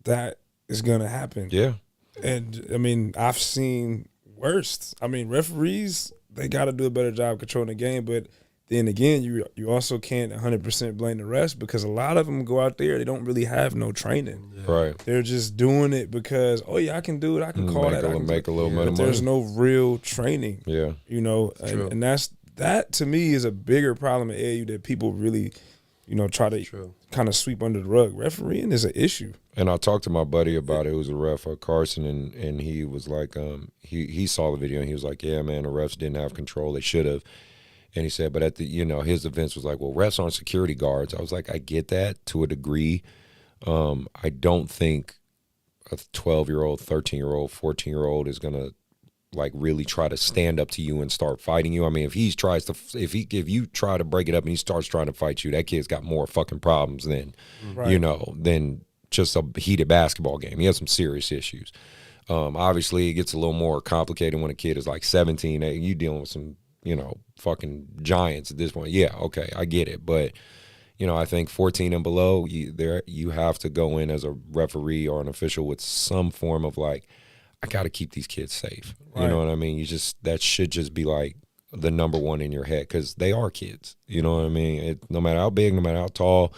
Speaker 5: that is gonna happen.
Speaker 3: yeah,
Speaker 5: And I mean, I've seen worse. I mean, referees, they got to do a better job controlling the game. But then again, you also can't 100% blame the refs, because a lot of them go out there, they don't really have no training.
Speaker 3: right.
Speaker 5: They're just doing it because, oh yeah, I can do it. I can call
Speaker 3: Make
Speaker 5: that. I
Speaker 3: a,
Speaker 5: can
Speaker 3: make a little bit
Speaker 5: but
Speaker 3: of
Speaker 5: there's
Speaker 3: money.
Speaker 5: no real training.
Speaker 3: Yeah,
Speaker 5: You know, and that to me is a bigger problem at AAU that people really, you know, try to kind of sweep under the rug. Refereeing is an issue.
Speaker 3: and I talked to my buddy about it, who was a ref, Carson, and he was like, he saw the video and he was like, yeah, man, the refs didn't have control. They should have. And he said, but at the, you know, his defense was like, well, refs aren't security guards. I was like, I get that to a degree. I don't think a 12-year-old, 13-year-old, 14-year-old is gonna like really try to stand up to you and start fighting you. I mean, if you try to break it up and he starts trying to fight you, that kid's got more fucking problems than you know than just a heated basketball game. He has some serious issues. Obviously, it gets a little more complicated when a kid is like 17. You dealing with some, you know, fucking giants at this point. Yeah, okay, I get it. But, you know, I think 14 and below, you have to go in as a referee or an official with some form of like, I got to keep these kids safe.
Speaker 5: Right.
Speaker 3: You know what I mean? That should just be like the number one in your head, because they are kids. You know what I mean? No matter how big, no matter how tall,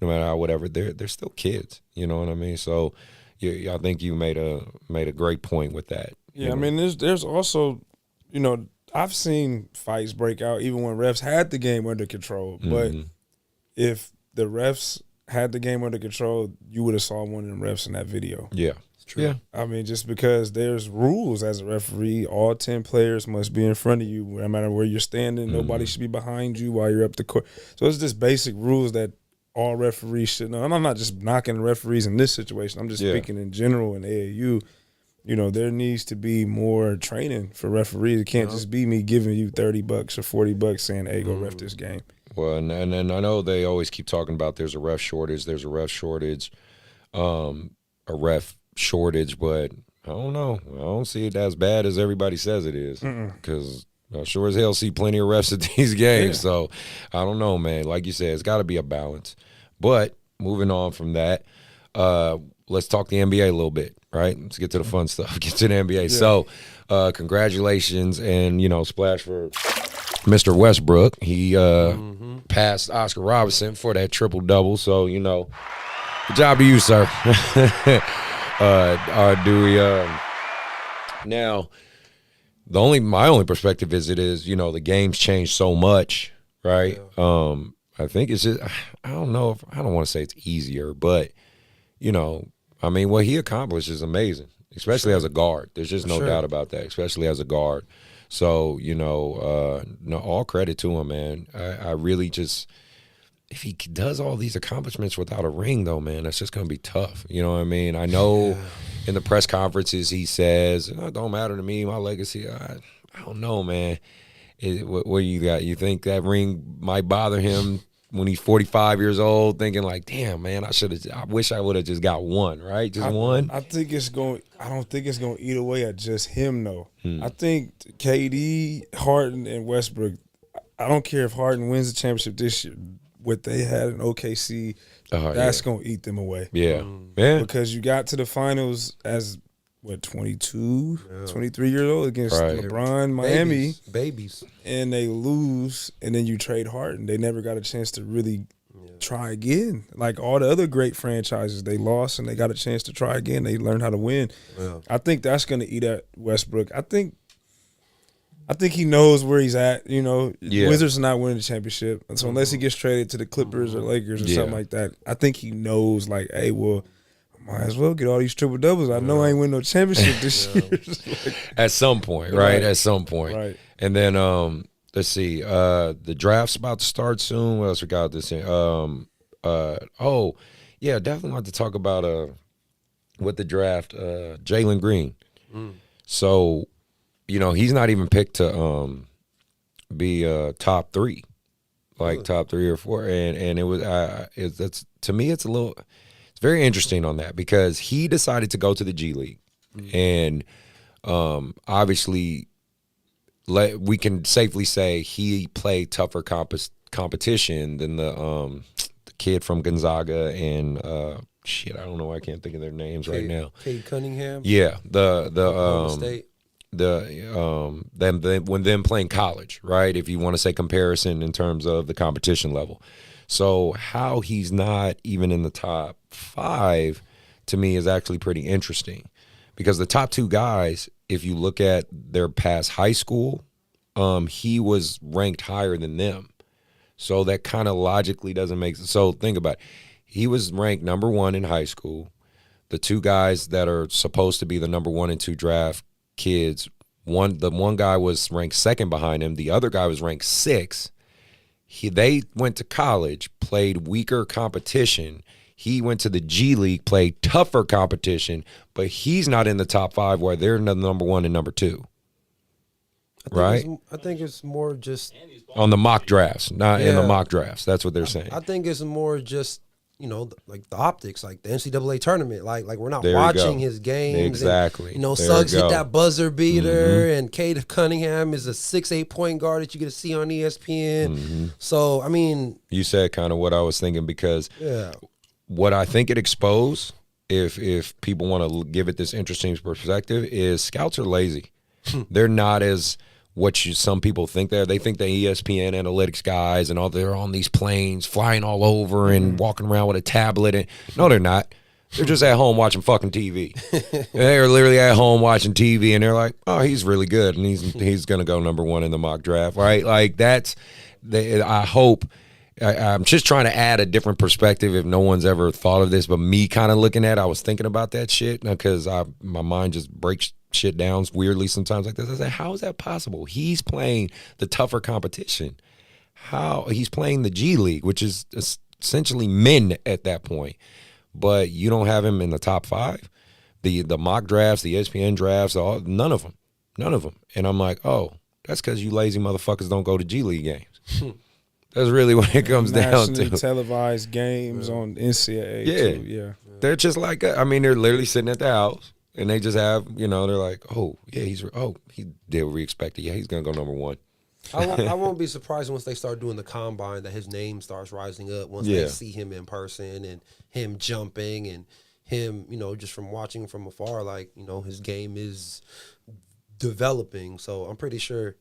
Speaker 3: no matter how whatever, they're still kids. You know what I mean? So, yeah, I think you made a great point with that.
Speaker 5: Yeah, I mean, there's also, you know, I've seen fights break out even when refs had the game under control. But if the refs had the game under control, you would have saw one of them refs in that video.
Speaker 3: Yeah. True. Yeah.
Speaker 5: I mean, just because there's rules as a referee, all 10 players must be in front of you, no matter where you're standing. Nobody should be behind you while you're up the court. So it's just basic rules that all referees should know. And I'm not just knocking referees in this situation. I'm just speaking in general in AAU. You know, there needs to be more training for referees. It can't just be me giving you $30 or $40 saying, hey, go ref this game.
Speaker 3: Well, and I know they always keep talking about there's a ref shortage, but I don't know. I don't see it as bad as everybody says it is, because I sure as hell see plenty of refs at these games. So I don't know, man. Like you said, it's got to be a balance. But moving on from that, let's talk the NBA a little bit, right? Let's get to the fun stuff. Get to the NBA. Yeah. So congratulations and, you know, splash for Mr. Westbrook. He passed Oscar Robertson for that triple-double. So, you know, good job to you, sir. Now, my only perspective is, you know, the game's changed so much, right? Yeah. I think it's just, I don't know I don't want to say it's easier, but, you know, I mean, what he accomplished is amazing, especially as a guard. There's just no doubt about that, especially as a guard. So, you know, all credit to him, man. I really just, if he does all these accomplishments without a ring, though, man, that's just going to be tough. You know what I mean? I know in the press conferences he says, it don't matter to me, my legacy. I don't know, man. What you got? You think that ring might bother him when he's 45 years old, thinking like, damn, man, I wish I would have just got one, right? Just one?
Speaker 5: I don't think it's going to eat away at just him, though. I think KD, Harden, and Westbrook, I don't care if Harden wins the championship this year, what they had in OKC, that's going to eat them away.
Speaker 3: Yeah. Yeah.
Speaker 5: Because you got to the finals as, 22, 23 years old against LeBron, Miami.
Speaker 4: Babies.
Speaker 5: And they lose, and then you trade Harden. They never got a chance to really try again. Like all the other great franchises, they lost, and they got a chance to try again. They learned how to win. Yeah. I think that's going to eat at Westbrook. I think he knows where he's at. You know, Wizards are not winning the championship. So unless he gets traded to the Clippers or Lakers or something like that, I think he knows, like, hey, well, might as well get all these triple doubles. I know I ain't win no championship this year.
Speaker 3: At some point, right? At some point.
Speaker 5: Right.
Speaker 3: And then let's see. The draft's about to start soon. What else we got this in? Yeah, definitely want to talk about with the draft, Jalen Green. So, he's not even picked to be top 3, like top 3 or 4, and it was it's to me it's very interesting on that because he decided to go to the G League, and obviously we can safely say he played tougher competition than the kid from Gonzaga and I don't know, I can't think of their names right now.
Speaker 4: Cade Cunningham.
Speaker 3: Yeah,
Speaker 4: State.
Speaker 3: when them playing college, right? If you want to say comparison in terms of the competition level. So how he's not even in the top 5 to me is actually pretty interesting because the top 2 guys, if you look at their past high school, he was ranked higher than them. So that kind of logically doesn't make sense. So think about it. He was ranked number 1 in high school. The 2 guys that are supposed to be the number 1 and 2 draft kids, the one guy was ranked 2nd behind him. The other guy was ranked 6th. They went to college, played weaker competition. He went to the G League, played tougher competition, but he's not in the top 5 where they're the number 1 and number 2. Right?
Speaker 4: I think it's more just
Speaker 3: on the mock drafts, not in the mock drafts. That's what they're saying.
Speaker 4: I think it's more just like the optics, like the NCAA tournament. Like we're not
Speaker 3: There you
Speaker 4: watching
Speaker 3: go.
Speaker 4: his games.
Speaker 3: Exactly.
Speaker 4: And,
Speaker 3: There
Speaker 4: Suggs
Speaker 3: you
Speaker 4: hit
Speaker 3: go.
Speaker 4: that buzzer beater, and Cade Cunningham is a 6'8" point guard that you get to see on ESPN. So I mean,
Speaker 3: You said kind of what I was thinking because what I think it exposed, if people want to give it this interesting perspective, is scouts are lazy. They're not as some people think they think the ESPN analytics guys and all, they're on these planes flying all over and walking around with a tablet, and no, they're not. They're just at home watching fucking TV. They're literally at home watching TV, and they're like, oh, he's really good, and he's gonna go number 1 in the mock draft, right? Like I hope. I'm just trying to add a different perspective if no one's ever thought of this, but me kind of looking at it, I was thinking about that shit because my mind just breaks shit down weirdly sometimes like this. I said, how is that possible? He's playing the tougher competition. How he's playing the G League, which is essentially men at that point, but you don't have him in the top 5. The mock drafts, the ESPN drafts, none of them. And I'm like, oh, that's because you lazy motherfuckers don't go to G League games. That's really what it comes down to.
Speaker 5: Televised games on NCAA. Too. Yeah.
Speaker 3: They're just like, they're literally sitting at the house and they just have, they're like, oh, yeah, he did what we expected. Yeah, he's going to go number 1.
Speaker 4: I won't be surprised once they start doing the combine that his name starts rising up once they see him in person and him jumping and him, just from watching from afar, like, his game is developing. So I'm pretty sure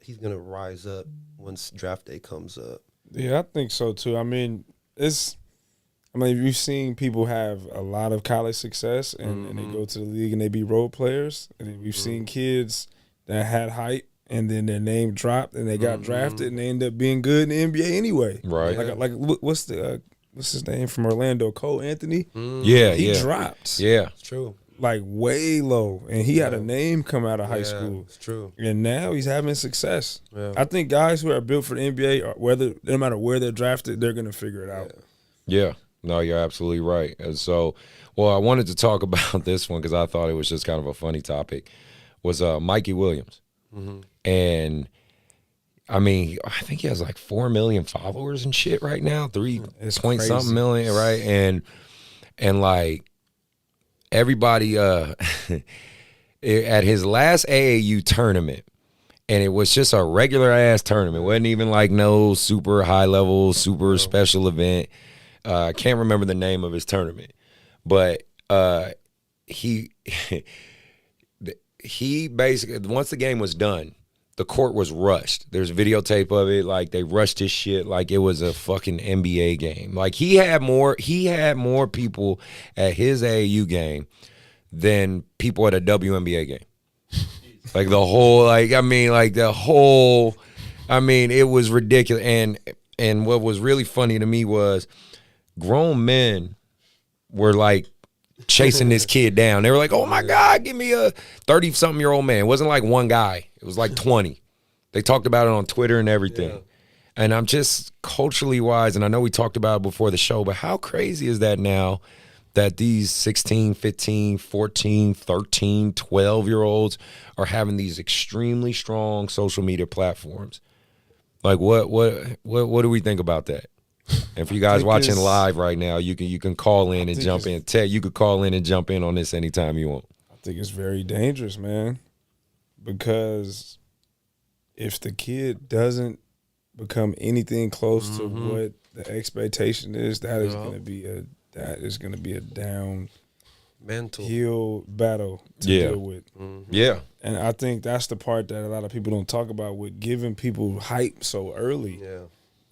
Speaker 4: he's going to rise up once draft day comes up.
Speaker 5: Yeah, I think so too. I mean, we've seen people have a lot of college success and they go to the league and they be role players. And we've seen kids that had hype and then their name dropped and they got drafted and they end up being good in the NBA anyway.
Speaker 3: Right.
Speaker 5: Like what's his name from Orlando? Cole Anthony? He dropped.
Speaker 3: Yeah.
Speaker 4: It's true.
Speaker 5: Like way low, and he had a name come out of high school.
Speaker 4: It's true,
Speaker 5: and now he's having success.
Speaker 4: Yeah.
Speaker 5: I think guys who are built for the NBA, no matter where they're drafted, they're gonna figure it out.
Speaker 3: Yeah, no, you're absolutely right. And so, I wanted to talk about this one because I thought it was just kind of a funny topic. Was Mikey Williams, and I mean, I think he has like 4 million followers and shit right now, 3.something million, right? And like. Everybody at his last AAU tournament, and it was just a regular ass tournament. It wasn't even like no super high level, super special event. I can't remember the name of his tournament, but he basically, once the game was done, the court was rushed. There's videotape of it. Like they rushed his shit like it was a fucking NBA game. Like he had more people at his AAU game than people at a WNBA game. Like the whole, it was ridiculous. And what was really funny to me was grown men were like chasing this kid down. They were like, oh my God, give me a 30-something-year-old man. It wasn't like one guy. It was like 20. They talked about it on Twitter and everything. And I'm just culturally wise, and I know we talked about it before the show, but how crazy is that now that these 16, 15, 14, 13, 12-year-olds are having these extremely strong social media platforms? Like, what do we think about that? And for you guys watching live right now, you can call in and jump in. Ted, you could call in and jump in on this anytime you want.
Speaker 5: I think it's very dangerous, man, because if the kid doesn't become anything close to what the expectation is, that is going to be a down
Speaker 4: mental
Speaker 5: hill battle to deal with.
Speaker 3: Yeah.
Speaker 5: And I think that's the part that a lot of people don't talk about with giving people hype so early.
Speaker 4: Yeah.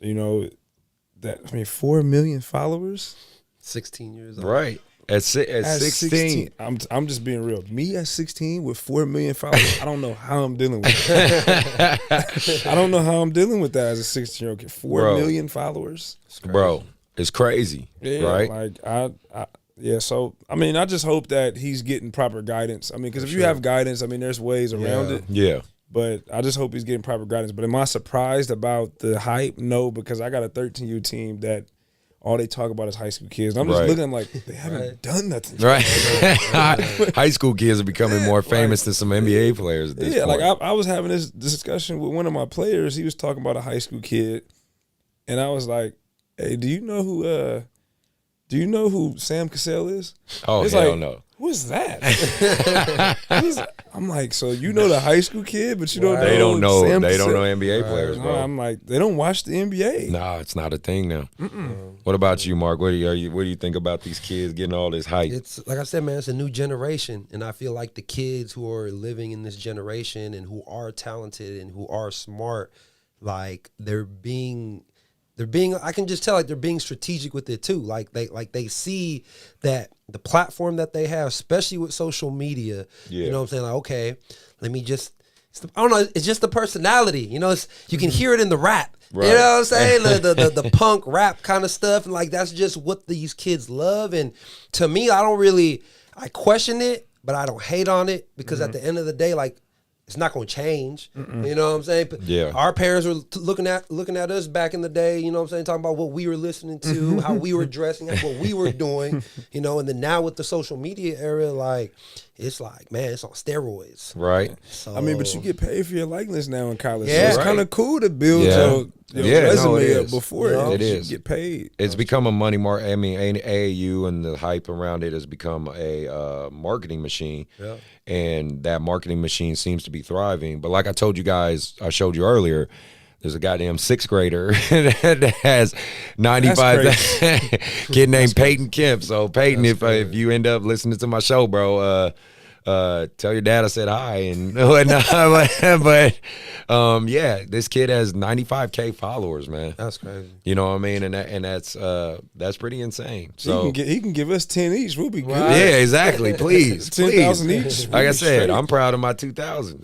Speaker 5: You know, 4 million followers,
Speaker 4: 16 years old.
Speaker 3: Right. At 16.
Speaker 5: I'm just being real. Me at 16 with 4 million followers, I don't know how I'm dealing with it. I don't know how I'm dealing with that as a 16-year-old kid. 4 million followers.
Speaker 3: Bro, it's crazy.
Speaker 5: Yeah,
Speaker 3: right?
Speaker 5: Like so I mean, I just hope that he's getting proper guidance. I mean, because if you have guidance, I mean, there's ways around it.
Speaker 3: Yeah.
Speaker 5: But I just hope he's getting proper guidance. But am I surprised about the hype? No, because I got a 13U team that all they talk about is high school kids. And I'm just looking at them like, they haven't done nothing.
Speaker 3: Right. High school kids are becoming more famous than some NBA players at this point.
Speaker 5: Like I was having this discussion with one of my players. He was talking about a high school kid. And I was like, hey, do you know who Sam Cassell is?
Speaker 3: Oh,
Speaker 5: it's
Speaker 3: hell
Speaker 5: like,
Speaker 3: no.
Speaker 5: Who is that? I'm like, so you know the high school kid, but you don't know.
Speaker 3: They don't know.
Speaker 5: Sam
Speaker 3: They don't
Speaker 5: Cassell?
Speaker 3: know NBA players, bro.
Speaker 5: I'm like, they don't watch the NBA.
Speaker 3: Nah, it's not a thing now. What about you, Mark? What do you think about these kids getting all this hype?
Speaker 4: It's like I said, man, it's a new generation, and I feel like the kids who are living in this generation and who are talented and who are smart, like they're being I can just tell like they're being strategic with it too. Like they see that the platform that they have, especially with social media, you know what I'm saying? Like, okay, let me just I don't know, it's just the personality. You know, you can hear it in the rap. Right. You know what I'm saying? the punk rap kind of stuff. And like that's just what these kids love. And to me, I question it, but I don't hate on it because at the end of the day, like it's not going to change. You know what I'm saying?
Speaker 3: Yeah.
Speaker 4: Our parents were looking at us back in the day, you know what I'm saying? Talking about what we were listening to, how we were dressing, what we were doing, you know, and then now with the social media era, like, it's like, man, it's on steroids.
Speaker 3: Right.
Speaker 4: So,
Speaker 5: I mean, but you get paid for your likeness now in college.
Speaker 4: Yeah.
Speaker 5: So it's kind of cool to build your resume up before
Speaker 3: it is.
Speaker 5: You get paid.
Speaker 3: It's become a money mark. I mean, AAU and the hype around it has become a marketing machine. Yeah. And that marketing machine seems to be thriving. But like I told you guys, I showed you earlier, there's a goddamn sixth grader that has 95 kid named Peyton Kemp. So Peyton, if you end up listening to my show, bro, tell your dad I said hi and whatnot. But yeah, this kid has 95K followers, man.
Speaker 4: That's crazy.
Speaker 3: You know what I mean? And that's pretty insane. So
Speaker 5: he can give us 10 each. We'll be good.
Speaker 3: Yeah, exactly. Please,
Speaker 5: 10,000 each.
Speaker 3: Like I said, I'm proud of my 2,000.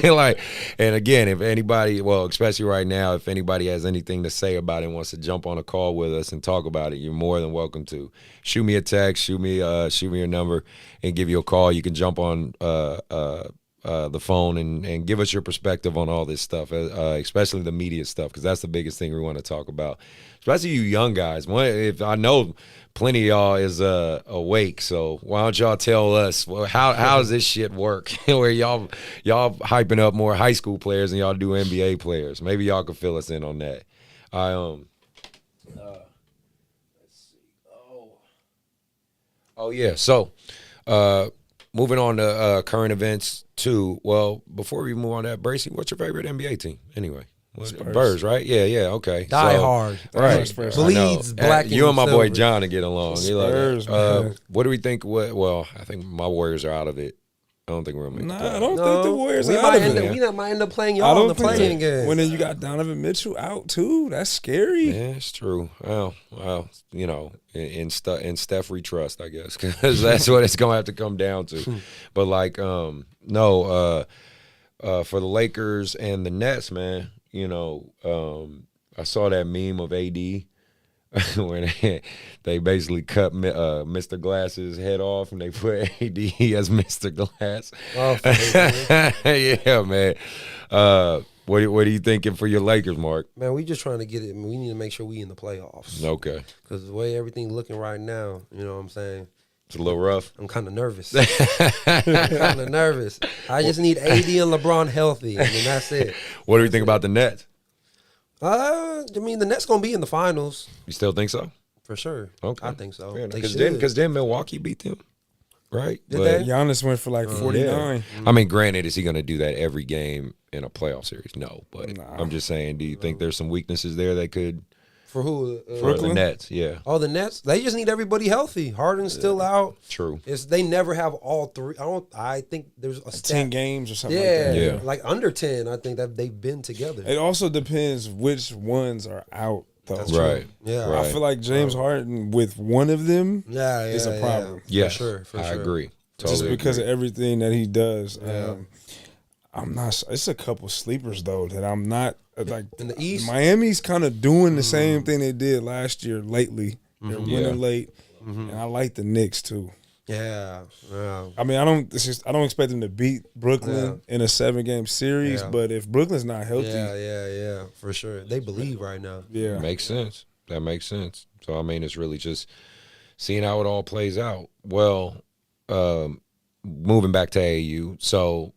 Speaker 3: Like, and again, if anybody, well, especially right now, if anybody has anything to say about it and wants to jump on a call with us and talk about it, you're more than welcome to. Shoot me a text, shoot me your number, and give you a call. You can jump on the phone and give us your perspective on all this stuff, especially the media stuff, because that's the biggest thing we want to talk about, especially you young guys. If I know plenty of y'all is awake, so why don't y'all tell us how does this shit work? Where y'all hyping up more high school players than y'all do NBA players? Maybe y'all could fill us in on that. Oh yeah, so moving on to current events too. Well, before we move on to that, Bracy, what's your favorite NBA team anyway? Spurs, right? Yeah, okay.
Speaker 4: Die hard.
Speaker 3: Right.
Speaker 4: Bleeds black.
Speaker 3: You and my boy John to get along.
Speaker 5: Spurs,
Speaker 3: what do we think? Well, I think my Warriors are out of it. I don't think we're going to make it.
Speaker 5: I don't think the Warriors are out of it.
Speaker 4: We might end up playing y'all in the playing game.
Speaker 5: When then you got Donovan Mitchell out too. That's scary.
Speaker 3: Yeah, it's true. Well, you know, in Steph we trust, I guess, because that's what it's going to have to come down to. But like, for the Lakers and the Nets, man, you know, I saw that meme of AD. Where they basically cut Mr. Glass's head off and they put AD as Mr. Glass.
Speaker 4: Oh,
Speaker 3: yeah, man. What are you thinking for your Lakers, Mark?
Speaker 4: Man, we just trying to get it. We need to make sure we in the playoffs.
Speaker 3: Okay.
Speaker 4: Because the way everything's looking right now, you know what I'm saying?
Speaker 3: It's a little rough.
Speaker 4: I'm kind of nervous. I just need AD and LeBron healthy, and then that's it.
Speaker 3: What do you think about the Nets?
Speaker 4: I mean, the Nets going to be in the finals.
Speaker 3: You still think so?
Speaker 4: For sure.
Speaker 3: Okay.
Speaker 4: I think so.
Speaker 3: Because then Milwaukee beat them, right?
Speaker 4: Did they?
Speaker 5: Giannis went for like 49.
Speaker 3: I mean, granted, is he going to do that every game in a playoff series? No, but I'm just saying, do you think there's some weaknesses there that could
Speaker 4: For who?
Speaker 3: for the Nets? Yeah.
Speaker 4: Oh, the Nets. They just need everybody healthy. Harden's still out.
Speaker 3: True.
Speaker 4: They never have all three. I think there's a
Speaker 5: 10 games or something
Speaker 4: Yeah,
Speaker 5: like that.
Speaker 3: Yeah.
Speaker 4: like under 10. I think that they've been together.
Speaker 5: It also depends which ones are out, though.
Speaker 3: Right.
Speaker 4: Yeah.
Speaker 3: Right.
Speaker 5: I feel like James Harden with one of them is a problem.
Speaker 3: Yes,
Speaker 4: For sure.
Speaker 3: I agree.
Speaker 5: Just
Speaker 3: Totally
Speaker 5: because
Speaker 3: agree.
Speaker 5: of everything that he does.
Speaker 4: Yeah.
Speaker 5: I'm not. It's a couple sleepers though that I'm not like.
Speaker 4: In the East?
Speaker 5: Miami's kind of doing the same thing they did last year. Lately, they're winning
Speaker 3: Yeah.
Speaker 5: late, and I like the Knicks too.
Speaker 4: Yeah.
Speaker 5: I mean, I don't expect them to beat Brooklyn in a 7-game series,
Speaker 4: Yeah.
Speaker 5: but if Brooklyn's not healthy,
Speaker 4: Yeah, for sure. They believe right now.
Speaker 5: yeah.
Speaker 3: Makes sense. That makes sense. So I mean, it's really just seeing how it all plays out. Well, moving back to AAU, so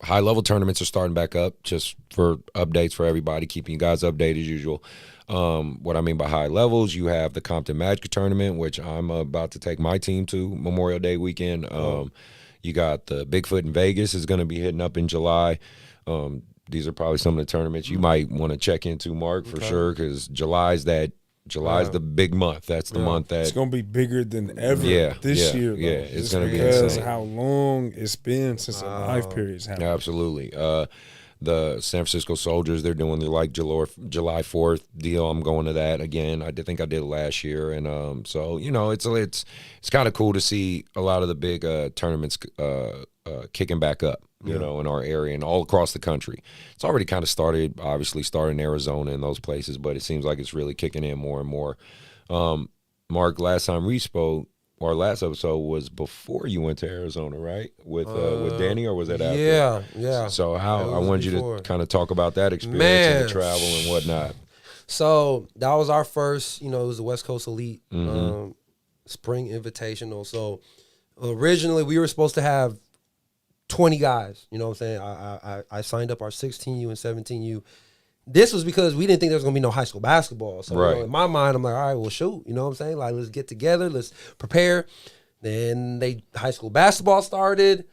Speaker 3: high level tournaments are starting back up. Just for updates for everybody, keeping you guys updated as usual. What I mean by high levels, you have the Compton Magic tournament, which I'm about to take my team to Memorial Day weekend. You got the Bigfoot in Vegas is going to be hitting up in July. These are probably some of the tournaments you might want to check into, Mark, for sure, because July's the big month. That's the month that
Speaker 5: It's gonna be bigger than ever this year. Though,
Speaker 3: it's
Speaker 5: just
Speaker 3: gonna be
Speaker 5: because
Speaker 3: insane.
Speaker 5: how long it's been since a live period's happened.
Speaker 3: Absolutely. The San Francisco Soldiers, they're doing the July 4th deal. I'm going to that again. I think I did it last year, and so it's kind of cool to see a lot of the big tournaments kicking back up. You know, in our area and all across the country. It's already kind of started in Arizona and those places, but it seems like it's really kicking in more and more. Mark, last time we spoke, our last episode was before you went to Arizona, right? With Danny, or was that after?
Speaker 4: Yeah.
Speaker 3: So how I wanted you to kind of talk about that experience and the travel and whatnot.
Speaker 4: So that was our first, it was the West Coast Elite Spring Invitational. So originally we were supposed to have 20 guys, you know what I'm saying? I signed up our 16U and 17U. This was because we didn't think there was going to be no high school basketball. So
Speaker 3: Right.
Speaker 4: in my mind, I'm like, all right, well, shoot. You know what I'm saying? Like, let's get together. Let's prepare. Then high school basketball started.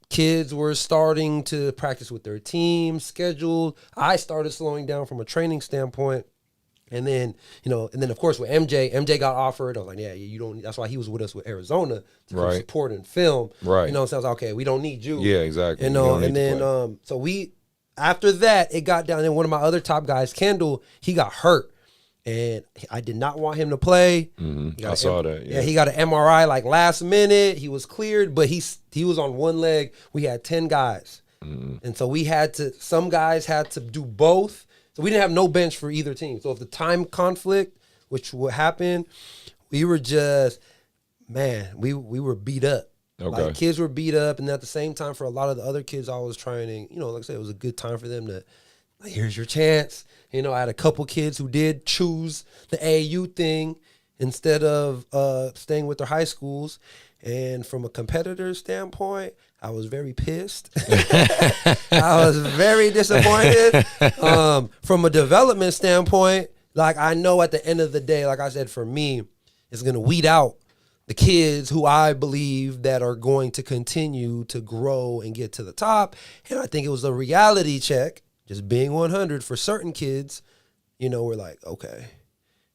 Speaker 4: Kids were starting to practice with their teams, scheduled. I started slowing down from a training standpoint. And then, of course with MJ got offered. I was like, yeah, you don't. That's why he was with us with Arizona to come support and film.
Speaker 3: Right.
Speaker 4: So I was like, okay, we don't need you.
Speaker 3: Yeah, exactly.
Speaker 4: And then so after that it got down. And one of my other top guys, Kendall, he got hurt, and I did not want him to play.
Speaker 3: I saw that.
Speaker 4: Yeah, he got an MRI like last minute. He was cleared, but he was on one leg. We had 10 guys, and so some guys had to do both. So we didn't have no bench for either team. So if the time conflict, which would happen, we were just, we were beat up.
Speaker 3: Okay.
Speaker 4: Like kids were beat up, and at the same time, for a lot of the other kids I was training, like I said, it was a good time for them to, like, here's your chance. I had a couple kids who did choose the AAU thing instead of staying with their high schools. And from a competitor standpoint, I was very pissed. I was very disappointed. From a development standpoint, like, I know at the end of the day, like I said, for me, it's going to weed out the kids who I believe that are going to continue to grow and get to the top. And I think it was a reality check, just being 100 for certain kids. We're like, okay,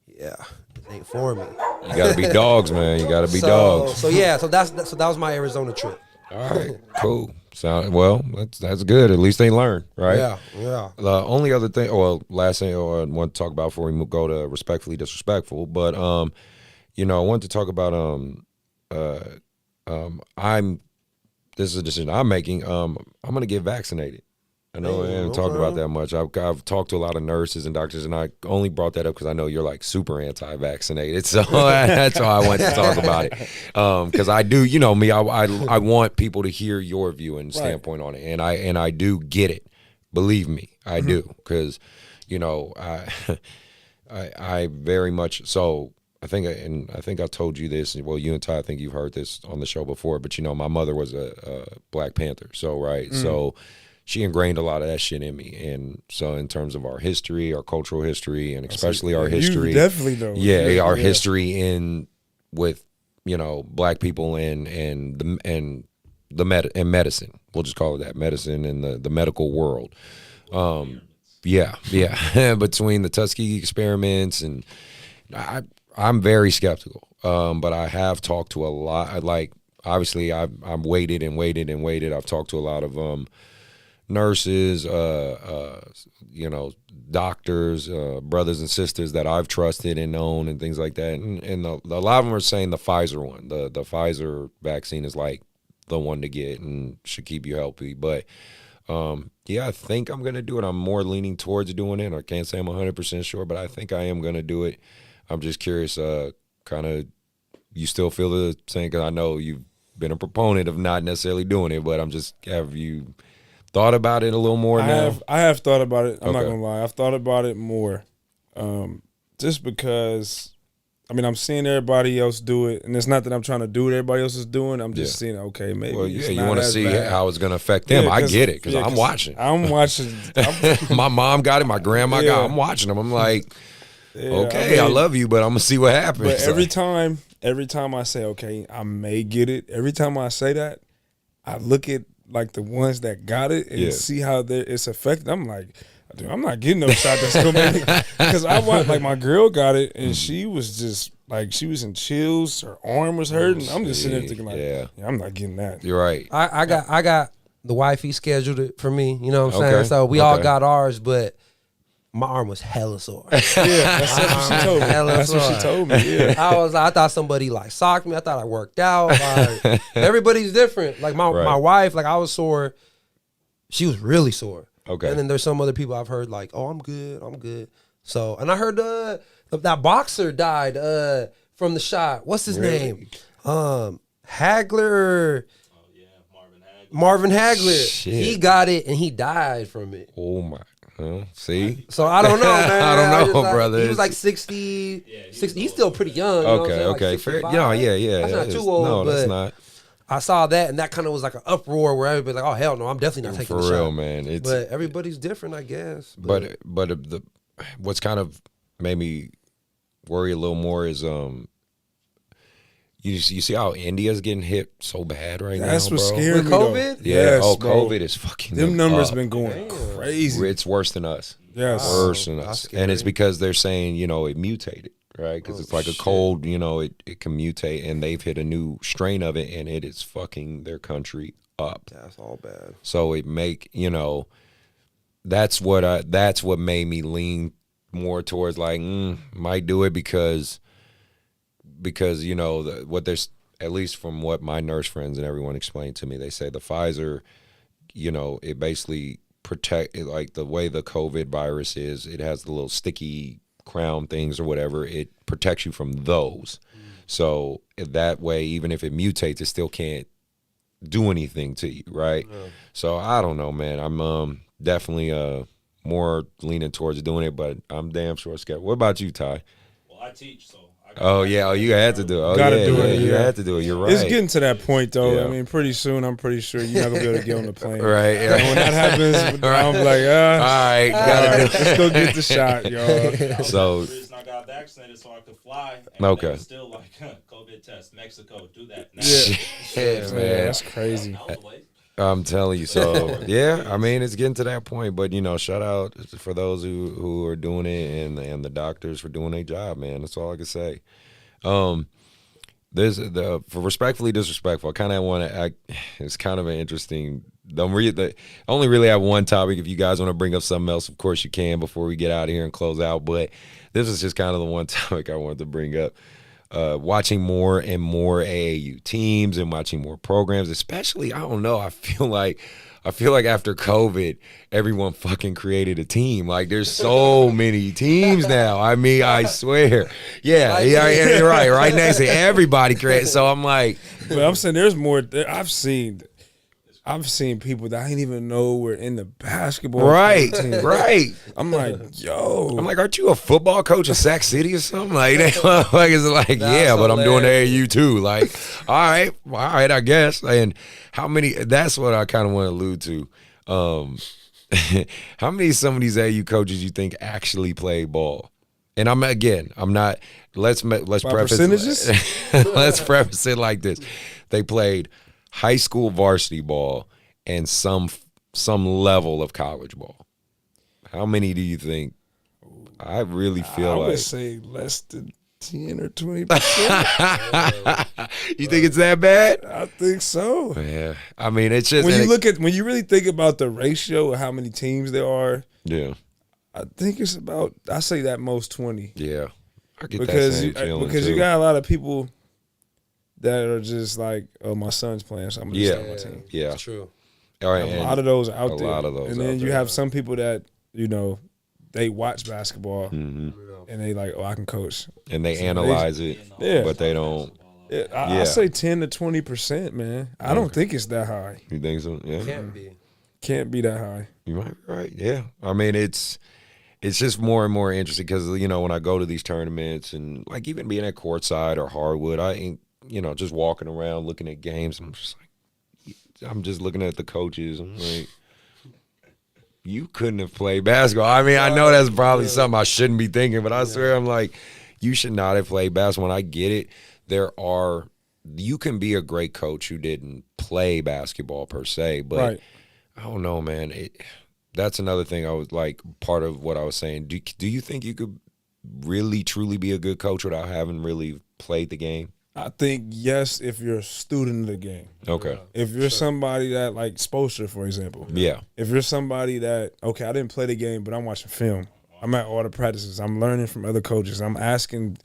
Speaker 4: yeah, this ain't for me.
Speaker 3: You got to be dogs, man. You got to be dogs.
Speaker 4: So that was my Arizona trip.
Speaker 3: All right, cool. That's good. At least they learn, right?
Speaker 4: Yeah.
Speaker 3: The only other thing, last thing I want to talk about before we go to respectfully disrespectful, but I wanted to talk about this is a decision I'm making. I'm going to get vaccinated. I know I haven't talked about that much. I've talked to a lot of nurses and doctors, and I only brought that up because I know you're like super anti-vaccinated. So that's why I wanted to talk about it. Because I do, me, I want people to hear your view and standpoint on it, and I do get it. Believe me, I do, because, you know, I very much so. I think I told you this. Well, you and Ty, I think you've heard this on the show before. But you know, my mother was a Black Panther, so right, so she ingrained a lot of that shit in me. And so, in terms of our history, our cultural history, and especially our history,
Speaker 5: you definitely know,
Speaker 3: our history in with, you know, Black people and medicine. We'll just call it that, medicine and the medical world. Between the Tuskegee experiments, and I'm very skeptical. But I have talked to a lot. Like, obviously, I'm waited. I've talked to a lot of nurses, you know, doctors, brothers and sisters that I've trusted and known, and things like that. And a lot of them are saying the Pfizer one, the Pfizer vaccine is like the one to get and should keep you healthy. But I think I'm gonna do it. I'm more leaning towards doing it. I can't say I'm 100% sure, but I think I am gonna do it. I'm just curious, kind of, you still feel the same? Because I know you've been a proponent of not necessarily doing it, but have you thought about it a little more now?
Speaker 5: I have thought about it. I'm not gonna lie. I've thought about it more, just because. I mean, I'm seeing everybody else do it, and it's not that I'm trying to do what everybody else is doing. I'm just seeing, okay, maybe. Well,
Speaker 3: you want to see how it's going to affect them. I get it, because I'm watching. My mom got it. My grandma got it. I'm watching them. I'm like, okay, I love you, but I'm going to see what happens.
Speaker 5: But every time I say, okay, I may get it, every time I say that, I look at, like, the ones that got it and see how it's affected. I'm like, dude, I'm not getting no shot that's going to make it. Because I watched, like, my girl got it, and she was just, like, she was in chills. Her arm was hurting. I'm just sitting there thinking, like, yeah, I'm not getting that.
Speaker 3: You're right.
Speaker 4: I got the wifey scheduled it for me. You know what I'm saying? So we all got ours, but my arm was hella sore.
Speaker 5: That's what she told me. That's what she told me. Yeah.
Speaker 4: I thought somebody, like, socked me. I thought I worked out. Like, everybody's different. Like, my wife, like, I was sore. She was really sore.
Speaker 3: Okay.
Speaker 4: And then there's some other people I've heard, like, oh, I'm good. So, and I heard that boxer died from the shot. What's his name? Hagler.
Speaker 8: Oh, yeah,
Speaker 4: Marvin Hagler.
Speaker 3: Shit.
Speaker 4: He got it, and he died from it.
Speaker 3: Oh, my. See?
Speaker 4: So, I don't know, man.
Speaker 3: I don't know, brother.
Speaker 4: He was like 60. 60. He's still pretty young.
Speaker 3: Okay.
Speaker 4: Like
Speaker 3: Fair. Yeah.
Speaker 4: That's not too old.
Speaker 3: No, that's not.
Speaker 4: I saw that, and that kind of was like an uproar where everybody's like, oh, hell no, I'm definitely not taking the shot.
Speaker 3: For real, man.
Speaker 4: But everybody's different, I guess.
Speaker 3: But what's kind of made me worry a little more is you see how India's getting hit so bad right now, bro.
Speaker 5: That's what's scaring me,
Speaker 4: COVID?
Speaker 3: Yeah.
Speaker 5: Yes,
Speaker 3: COVID is fucking
Speaker 5: them numbers
Speaker 3: up.
Speaker 5: been going crazy.
Speaker 3: It's worse than us.
Speaker 5: Yes.
Speaker 3: Worse than us. And it's because they're saying, you know, it mutated. Right, because it's like a cold, you know, it can mutate, and they've hit a new strain of it, and it is fucking their country up.
Speaker 4: That's all bad.
Speaker 3: So that's what made me lean more towards like might do it because you know what there's, at least from what my nurse friends and everyone explained to me, they say the Pfizer, you know, it basically protect it, like the way the COVID virus is, it has the little sticky crown things or whatever, it protects you from those. So that way, even if it mutates, it still can't do anything to you, right? So I don't know, man. I'm definitely more leaning towards doing it, but I'm damn sure scared. What about you, Ty?
Speaker 8: Well, I teach, so
Speaker 3: you had to do it. You had to do it. You're right.
Speaker 5: It's getting to that point, though.
Speaker 3: Yeah.
Speaker 5: I mean, pretty soon, I'm pretty sure you're not going to be able to get on the plane.
Speaker 3: Right.
Speaker 5: And when that happens, I'm like,
Speaker 3: all right,
Speaker 5: let's go get the shot, y'all.
Speaker 3: So,
Speaker 8: the reason I got vaccinated so I could fly. And
Speaker 3: Okay.
Speaker 8: they were still like, COVID test, Mexico, do that now.
Speaker 3: shit, man.
Speaker 5: That's crazy.
Speaker 8: That was the way.
Speaker 3: I'm telling you. So, yeah, I mean, it's getting to that point. But, you know, shout out for those who are doing it and the doctors for doing their job, man. That's all I can say. There's for respectfully disrespectful. I kind of want to. It's kind of an interesting. Only really have one topic. If you guys want to bring up something else, of course you can before we get out of here and close out. But this is just kind of the one topic I wanted to bring up. Watching more and more AAU teams and watching more programs, especially, I don't know, I feel like after COVID, everyone fucking created a team. Like, there's so many teams now. I mean, I swear. Yeah, you're right. Right next to everybody created. So I'm like,
Speaker 5: but I'm saying there's more. I've I've seen people that I didn't even know were in the basketball team.
Speaker 3: Right.
Speaker 5: I'm like, yo.
Speaker 3: I'm like, aren't you a football coach in Sac City or something? Like, yeah, but I'm doing AAU too. Like, all right, I guess. And how many? That's what I kind of want to allude to. How many of some of these AAU coaches you think actually play ball? And I'm not. Let's preface
Speaker 5: percentages?
Speaker 3: Let's preface it like this: they played high school varsity ball and some level of college ball. How many do you think? I really feel
Speaker 5: I
Speaker 3: like
Speaker 5: would say less than 10 or 20%.
Speaker 3: You think it's that bad?
Speaker 5: I think so.
Speaker 3: Yeah, I mean, it's just
Speaker 5: when you really think about the ratio of how many teams there are.
Speaker 3: Yeah,
Speaker 5: I think it's about. I say that most 20.
Speaker 3: Yeah, I get
Speaker 5: because
Speaker 3: that same
Speaker 5: because
Speaker 3: too.
Speaker 5: you got a lot of people that are just like, oh, my son's playing, so I'm gonna start my team.
Speaker 3: Yeah,
Speaker 4: It's true.
Speaker 3: all right,
Speaker 5: A lot of those out there.
Speaker 3: A lot of those,
Speaker 5: and then
Speaker 3: out
Speaker 5: you
Speaker 3: there.
Speaker 5: have some people that they watch basketball
Speaker 3: Mm-hmm.
Speaker 5: and they like, oh, I can coach,
Speaker 3: and they analyze it,
Speaker 5: Yeah.
Speaker 3: but they don't.
Speaker 5: I say 10 to 20%, man. I don't think it's that high.
Speaker 3: You think so? Yeah,
Speaker 5: Can't be that high.
Speaker 3: you might be right. Yeah, I mean, it's just more and more interesting because when I go to these tournaments and like even being at courtside or hardwood, I ain't just walking around looking at games. I'm just looking at the coaches. I'm like, you couldn't have played basketball. I mean, I know that's probably something I shouldn't be thinking, but I swear I'm like, you should not have played basketball. When I get it, you can be a great coach who didn't play basketball per se, but
Speaker 5: Right.
Speaker 3: I don't know, man. That's another thing I was like, part of what I was saying. Do you think you could really, truly be a good coach without having really played the game?
Speaker 5: I think yes, if you're a student of the game.
Speaker 3: Okay.
Speaker 5: If you're somebody that like Spoelstra, for example.
Speaker 3: Yeah.
Speaker 5: If you're somebody that, okay, I didn't play the game, but I'm watching film. I'm at all the practices. I'm learning from other coaches. I'm asking,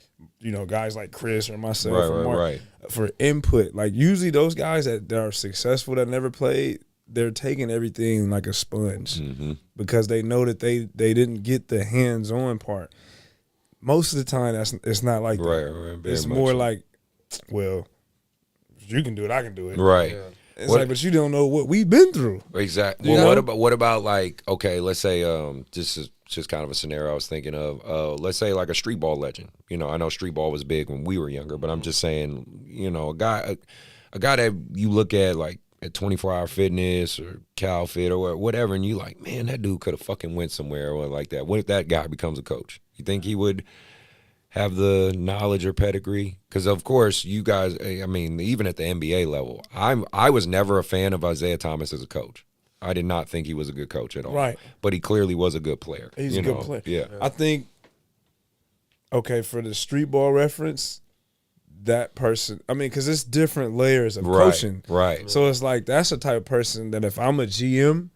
Speaker 5: guys like Chris or myself or Mark for input. Like usually those guys that are successful that never played, they're taking everything like a sponge because they know that they didn't get the hands-on part. Most of the time, it's not like that.
Speaker 3: Right.
Speaker 5: It's more like, well, if you can do it, I can do it.
Speaker 3: Right.
Speaker 4: Yeah.
Speaker 5: It's like, but you don't know what we've been through.
Speaker 3: Exactly. Well, what about like, okay, let's say this is just kind of a scenario I was thinking of. Let's say like a street ball legend. I know street ball was big when we were younger, but I'm just saying, a guy that you look at like at 24-Hour Fitness or CalFit or whatever, and you like, man, that dude could have fucking went somewhere or like that. What if that guy becomes a coach? You think he would have the knowledge or pedigree? Because of course, you guys, I mean, even at the NBA level, I was never a fan of Isaiah Thomas as a coach. I did not think he was a good coach at all.
Speaker 5: Right.
Speaker 3: But he clearly was a good player.
Speaker 5: He's a good player.
Speaker 3: Yeah.
Speaker 5: I think, okay, for the street ball reference, that person, I mean, because it's different layers of coaching.
Speaker 3: Right.
Speaker 5: So it's like, that's the type of person that if I'm a GM,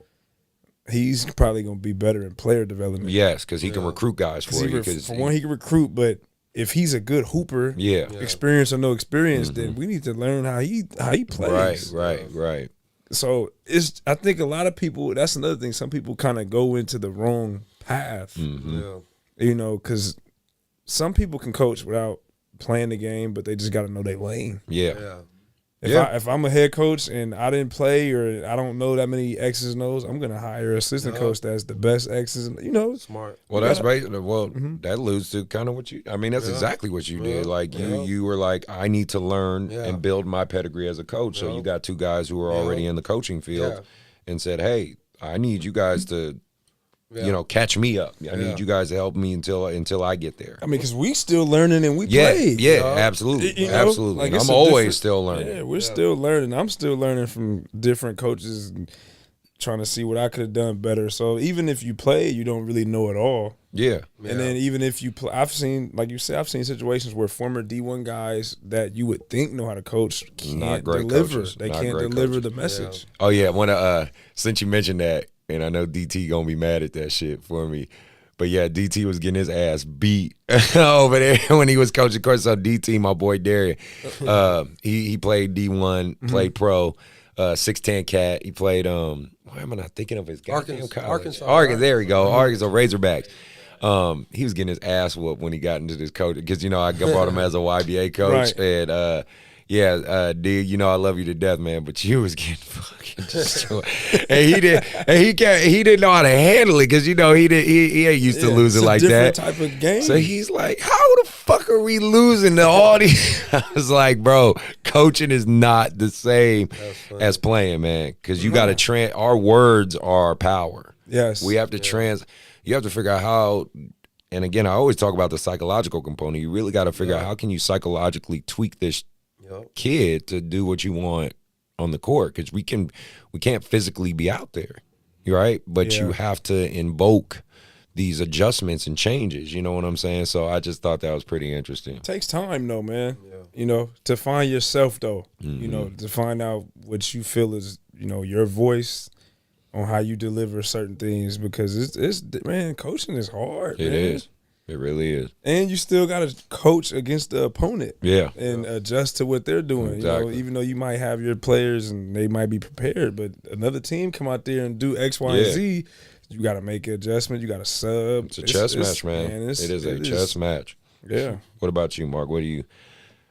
Speaker 5: he's probably going to be better in player development.
Speaker 3: Yes, because he can recruit guys for you.
Speaker 5: For one, he can recruit, but if he's a good hooper, experience or no experience, then we need to learn how he plays.
Speaker 3: Right.
Speaker 5: So I think a lot of people, that's another thing, some people kind of go into the wrong path. Because some people can coach without playing the game, but they just got to know their lane.
Speaker 3: Yeah.
Speaker 5: If I'm a head coach and I didn't play or I don't know that many X's and O's, I'm going to hire an assistant coach that's the best X's and
Speaker 4: Smart.
Speaker 3: Well, that's right. Well, that alludes to kind of what you. I mean, that's exactly what you did. Like you were like, I need to learn and build my pedigree as a coach. So you got two guys who were already in the coaching field, and said, hey, I need you guys to. Catch me up. I need you guys to help me until I get there.
Speaker 5: I mean, because we still learning and we play.
Speaker 3: Yeah, absolutely. Absolutely.
Speaker 5: Like
Speaker 3: I'm always still learning.
Speaker 5: Yeah, we're still learning. I'm still learning from different coaches and trying to see what I could have done better. So even if you play, you don't really know it all.
Speaker 3: Yeah.
Speaker 5: And then even if you play, I've seen situations where former D1 guys that you would think know how to coach can't deliver.
Speaker 3: Coaches.
Speaker 5: They can't deliver the message.
Speaker 3: Yeah. Oh, yeah. Since you mentioned that, and I know DT gonna be mad at that shit for me, but yeah, DT was getting his ass beat over there when he was coaching. Of course, so DT, my boy Darian, he played D1, played pro, 6'10" cat. He played why am I not thinking of his goddamn college? Arkansas. There we go. Arkansas Razorbacks. He was getting his ass whooped when he got into this coach because I brought him as a YBA coach, and Yeah, D, you know I love you to death, man, but you was getting fucking destroyed. And he didn't know how to handle it because he ain't used to losing like that.
Speaker 5: It's a different type of game.
Speaker 3: So he's like, how the fuck are we losing to all these? I was like, bro, coaching is not the same as playing, man, because you got to our words are power.
Speaker 5: Yes.
Speaker 3: We have to you have to figure out how. And again, I always talk about the psychological component. You really got to figure out how can you psychologically tweak this kid to do what you want on the court, because we can't physically be out there, right? But you have to invoke these adjustments and changes. You know what I'm saying? So I just thought that was pretty interesting.
Speaker 5: It takes time, though, man. Yeah. You know, to find yourself, though. You know, to find out what you feel is, you know, your voice on how you deliver certain things, because it's man, coaching is hard.
Speaker 3: It is. It really is.
Speaker 5: And you still got to coach against the opponent.
Speaker 3: Yeah.
Speaker 5: And adjust to what they're doing.
Speaker 3: Exactly.
Speaker 5: You know, even though you might have your players and they might be prepared, but another team come out there and do X, Y, and Z, you got to make an adjustment. You got to sub.
Speaker 3: It's a chess match, man. It is a chess match.
Speaker 5: Yeah.
Speaker 3: What about you, Mark? What are you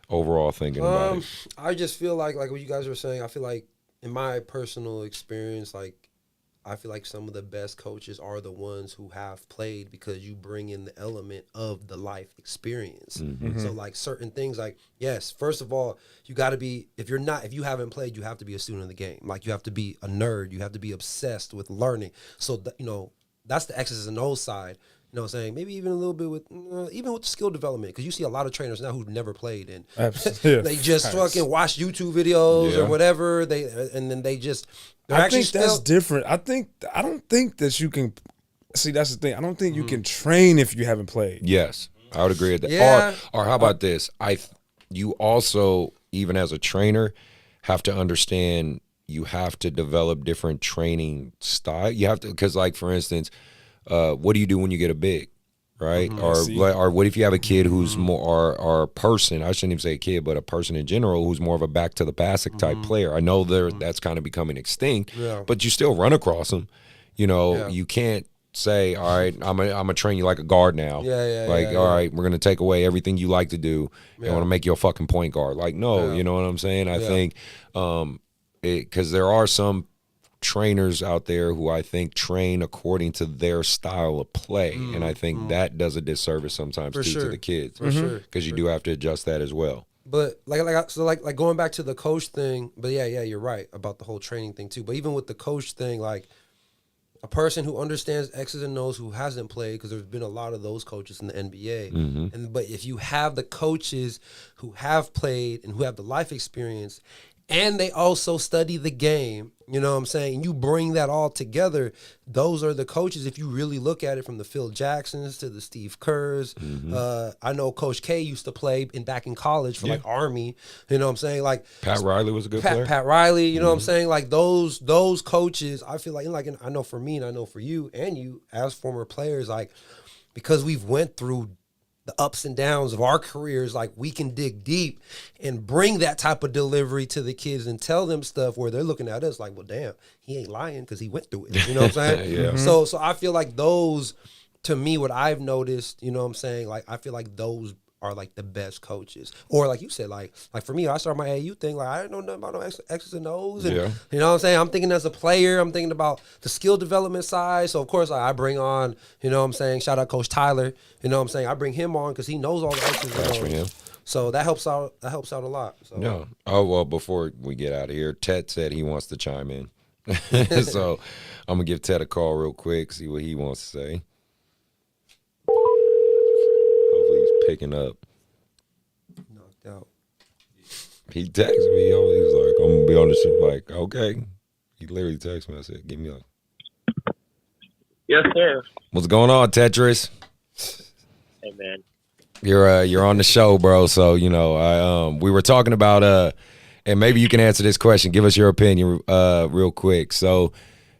Speaker 3: overall thinking about it?
Speaker 4: I just feel like what you guys were saying, I feel like in my personal experience, like, I feel like some of the best coaches are the ones who have played, because you bring in the element of the life experience. So like certain things, like, yes, first of all, you got to be, if you haven't played, you have to be a student of the game. Like, you have to be a nerd. You have to be obsessed with learning. So, you know, that's the X's and O's side. You know what I'm saying? Maybe even a little bit with, even with skill development, because you see a lot of trainers now who've never played, and they just fucking watch YouTube videos or whatever. And then they just,
Speaker 5: I think that's different. I don't think that you can. See, that's the thing. I don't think you can train if you haven't played.
Speaker 3: Yes, I would agree with that.
Speaker 4: Yeah.
Speaker 3: Or how about this? You also, even as a trainer, have to understand you have to develop different training style. You have to, because, like, for instance, what do you do when you get a big, right? Or what if you have a kid who's more, or a person, I shouldn't even say a kid, but a person in general who's more of a back to the basket type player. I know that's kind of becoming extinct, but you still run across them. You know, you can't say, all right, I'm gonna train you like a guard now. All right, we're gonna take away everything you like to do and I'm gonna make you a fucking point guard. Like, no, you know what I'm saying? I think because there are some trainers out there who I think train according to their style of play, and I think that does a disservice sometimes to the kids, because you do have to adjust that as well.
Speaker 4: But like going back to the coach thing, but yeah, you're right about the whole training thing too. But even with the coach thing, like, a person who understands X's and O's who hasn't played, because there's been a lot of those coaches in the NBA, but if you have the coaches who have played and who have the life experience, and they also study the game, you know what I'm saying? You bring that all together. Those are the coaches, if you really look at it, from the Phil Jacksons to the Steve Kerrs. I know Coach K used to play back in college for like Army. You know what I'm saying? Like,
Speaker 3: Pat Riley was a good player.
Speaker 4: Pat Riley, you know what I'm saying? Like, those coaches, I feel like I know for me and I know for you and you as former players, like, because we've went through the ups and downs of our careers, like, we can dig deep and bring that type of delivery to the kids and tell them stuff where they're looking at us like, well, damn, he ain't lying because he went through it. You know what I'm saying? So I feel like those, to me, what I've noticed, you know what I'm saying? Like, I feel like those are like the best coaches. Or like you said, like for me, I started my AAU thing, like, I didn't know nothing about no X's and O's. And, you know what I'm saying? I'm thinking as a player, I'm thinking about the skill development side. So, of course, I bring on, you know what I'm saying, shout out Coach Tyler. You know what I'm saying? I bring him on because he knows all the X's and O's. So that helps out. That helps out a lot. So.
Speaker 3: Yeah. Oh, well, before we get out of here, Ted said he wants to chime in. So I'm going to give Ted a call real quick, see what he wants to say. Hopefully he's picking up.
Speaker 4: Knocked out.
Speaker 3: He texted me. He was like, I'm going to be on the show. Like, okay. He literally texted me. I said, give me a.
Speaker 9: Yes, sir.
Speaker 3: What's going on, Tetris?
Speaker 9: Hey, man.
Speaker 3: You're on the show, bro. So, you know, we were talking about and maybe you can answer this question. Give us your opinion real quick. So,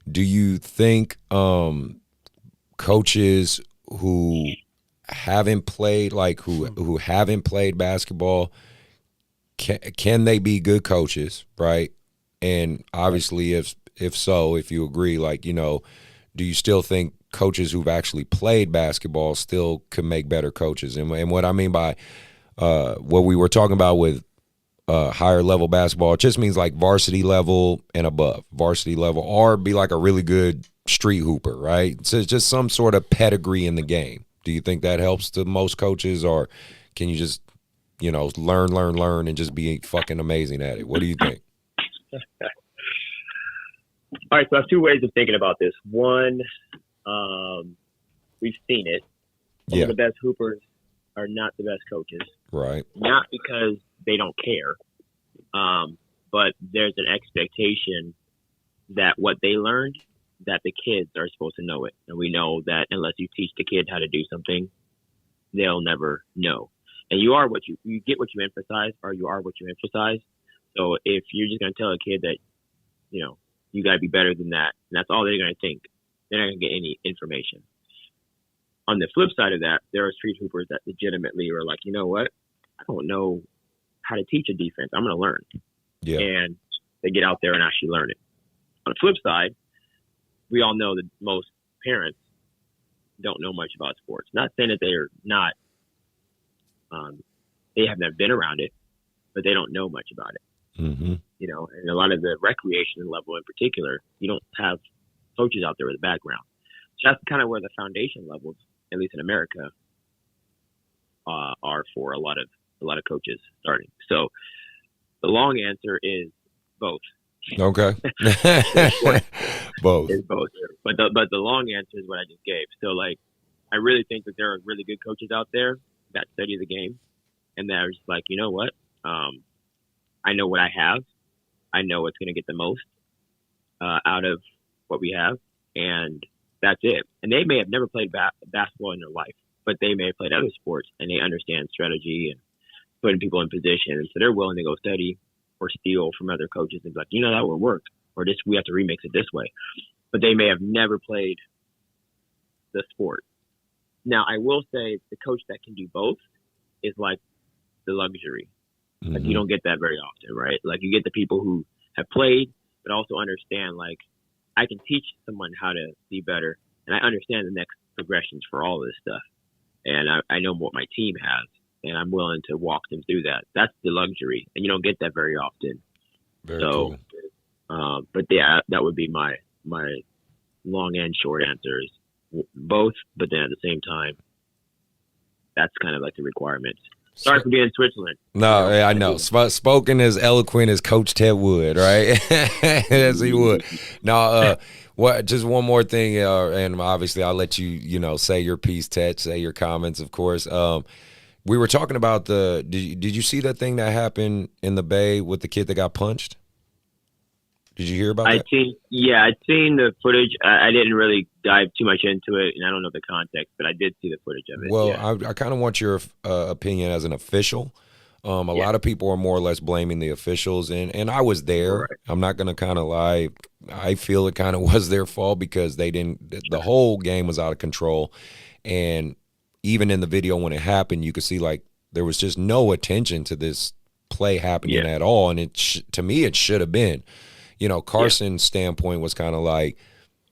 Speaker 3: do you think coaches who haven't played, like who haven't played basketball, can they be good coaches, right? And obviously, if so, if you agree, like, you know, do you still think coaches who've actually played basketball still can make better coaches? And what I mean by what we were talking about with higher level basketball. It just means like varsity level and above, varsity level, or be like a really good street hooper, right? So it's just some sort of pedigree in the game. Do you think that helps to most coaches, or can you just, learn, and just be fucking amazing at it? What do you think?
Speaker 9: All right, so I have two ways of thinking about this. One, we've seen it. Some of the best hoopers are not the best coaches.
Speaker 3: Right.
Speaker 9: Not because they don't care, but there's an expectation that what they learned, that the kids are supposed to know it. And we know that unless you teach the kid how to do something, they'll never know. And you get what you emphasize, or you are what you emphasize. So if you're just going to tell a kid that, you got to be better than that, and that's all they're going to think, they're not going to get any information. On the flip side of that, there are street hoopers that legitimately are like, you know what? I don't know how to teach a defense. I'm going to learn.
Speaker 3: Yeah.
Speaker 9: And they get out there and actually learn it. On the flip side, we all know that most parents don't know much about sports. Not saying that they're not, they have never been around it, but they don't know much about it.
Speaker 3: Mm-hmm.
Speaker 9: And a lot of the recreation level in particular, you don't have coaches out there with a background. So that's kind of where the foundation levels, at least in America, are for a lot of coaches starting. So the long answer is both.
Speaker 3: Okay. Both.
Speaker 9: Is both. But the long answer is what I just gave. So I really think that there are really good coaches out there that study the game, and they're just like, you know what? I know what I have. I know what's going to get the most out of what we have, and that's it. And they may have never played basketball in their life, but they may have played other sports, and they understand strategy and putting people in position. And so they're willing to go study or steal from other coaches and be like, that would work, or this, we have to remix it this way. But they may have never played the sport. Now, I will say the coach that can do both is like the luxury.
Speaker 3: Mm-hmm.
Speaker 9: Like, you don't get that very often, right? Like, you get the people who have played, but also understand, like, I can teach someone how to be better, and I understand the next progressions for all of this stuff. And I know what my team has, and I'm willing to walk them through that. That's the luxury, and you don't get that very often.
Speaker 3: Very cool.
Speaker 9: But yeah, that would be my long and short answers. Both, but then at the same time, that's kind of like the requirements. Sorry for being in Switzerland.
Speaker 3: No, I know. Spoken as eloquent as Coach Ted Wood, right? As he would. Now, just one more thing, and obviously I'll let you, say your piece, Ted, say your comments, of course. We were talking about did you see that thing that happened in the Bay with the kid that got punched? Did you hear about that?
Speaker 9: I'd seen the footage. I didn't really dive too much into it, and I don't know the context, but I did see the footage of it.
Speaker 3: Well,
Speaker 9: yeah.
Speaker 3: I kind of want your opinion as an official. A lot of people are more or less blaming the officials, and I was there. Right. I'm not going to kind of lie. I feel it kind of was their fault because the whole game was out of control. And even in the video when it happened, you could see like there was just no attention to this play happening at all. And to me, it should have been. Carson's standpoint was kind of like,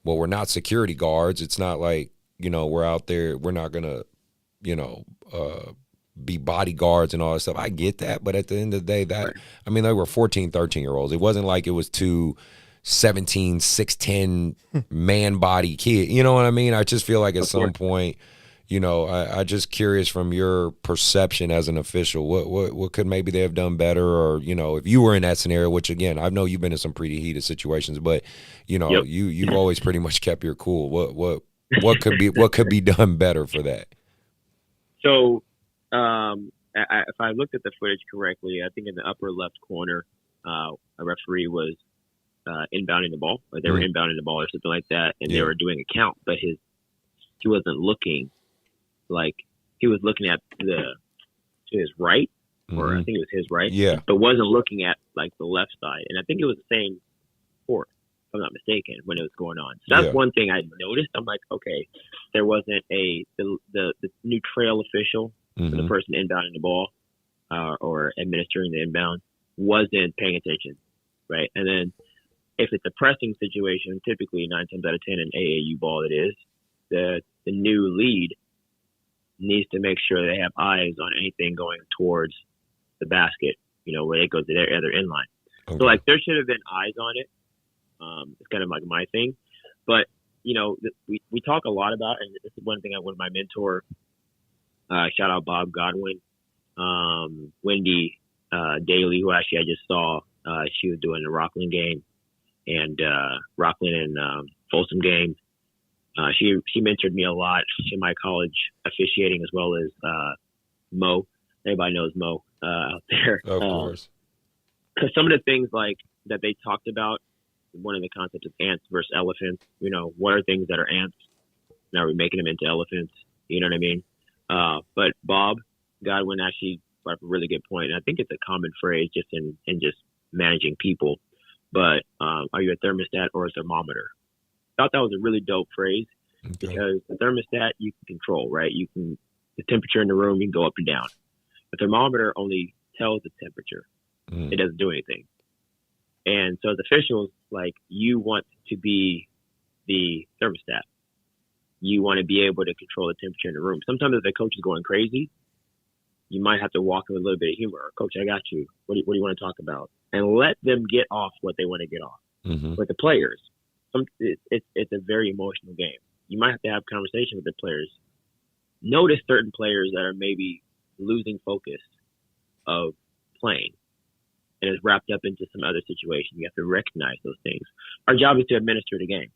Speaker 3: well, we're not security guards. It's not like, we're out there. We're not going to, be bodyguards and all that stuff. I get that. But at the end of the day, they were 14, 13-year-olds. It wasn't like it was two 17, 6'10" man body kid. You know what I mean? I just feel like at some point, I just curious from your perception as an official, what could maybe they have done better, or if you were in that scenario, which again I know you've been in some pretty heated situations, but you've always pretty much kept your cool. What could be done better for that?
Speaker 9: So, if I looked at the footage correctly, I think in the upper left corner, a referee was inbounding the ball, or they were inbounding the ball or something like that, and they were doing a count, but he wasn't looking. Like, he was looking at to his right, or I think it was his right, but wasn't looking at like the left side. And I think it was the same court, if I'm not mistaken, when it was going on. So that's one thing I noticed. I'm like, okay, there wasn't the new trail official, for the person inbounding the ball or administering the inbound, wasn't paying attention, right? And then if it's a pressing situation, typically 9 times out of 10 in AAU ball it is, the new lead needs to make sure they have eyes on anything going towards the basket, where they go to their other inline.
Speaker 3: Okay.
Speaker 9: So like there should have been eyes on it. It's kind of like my thing, but we talk a lot about, and this is one thing with my mentor, shout out Bob Godwin, Wendy Daly, who actually I just saw, she was doing the Rockland game and Rockland and Folsom game. She mentored me a lot in my college officiating, as well as Mo. Everybody knows Mo out there.
Speaker 3: Of course.
Speaker 9: Because some of the things like that they talked about, one of the concepts of ants versus elephants. What are things that are ants? Now we're making them into elephants. You know what I mean? But Bob Godwin actually brought up a really good point. And I think it's a common phrase just in just managing people. But are you a thermostat or a thermometer? I thought that was a really dope phrase, because the thermostat you can control, right? The temperature in the room, you can go up and down. The thermometer only tells the temperature. It doesn't do anything. And so as officials, like, you want to be the thermostat. You want to be able to control the temperature in the room. Sometimes if the coach is going crazy, you might have to walk in with a little bit of humor. Coach, I got you. What do you want to talk about? And let them get off what they want to get off. With the players, it's a very emotional game. You might have to have a conversation with the players. Notice certain players that are maybe losing focus of playing and is wrapped up into some other situation. You have to recognize those things. Our job is to administer the game.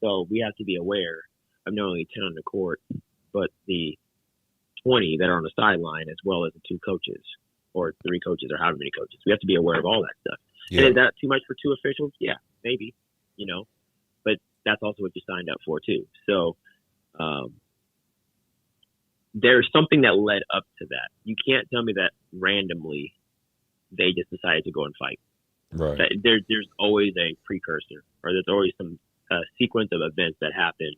Speaker 9: So we have to be aware of not only 10 on the court, but the 20 that are on the sideline, as well as the 2 coaches or 3 coaches or however many coaches. We have to be aware of all that stuff. Yeah. And is that too much for 2 officials? Yeah, maybe, but that's also what you signed up for too. So there's something that led up to that. You can't tell me that randomly they just decided to go and fight.
Speaker 3: Right.
Speaker 9: There's always a precursor, or there's always some sequence of events that happen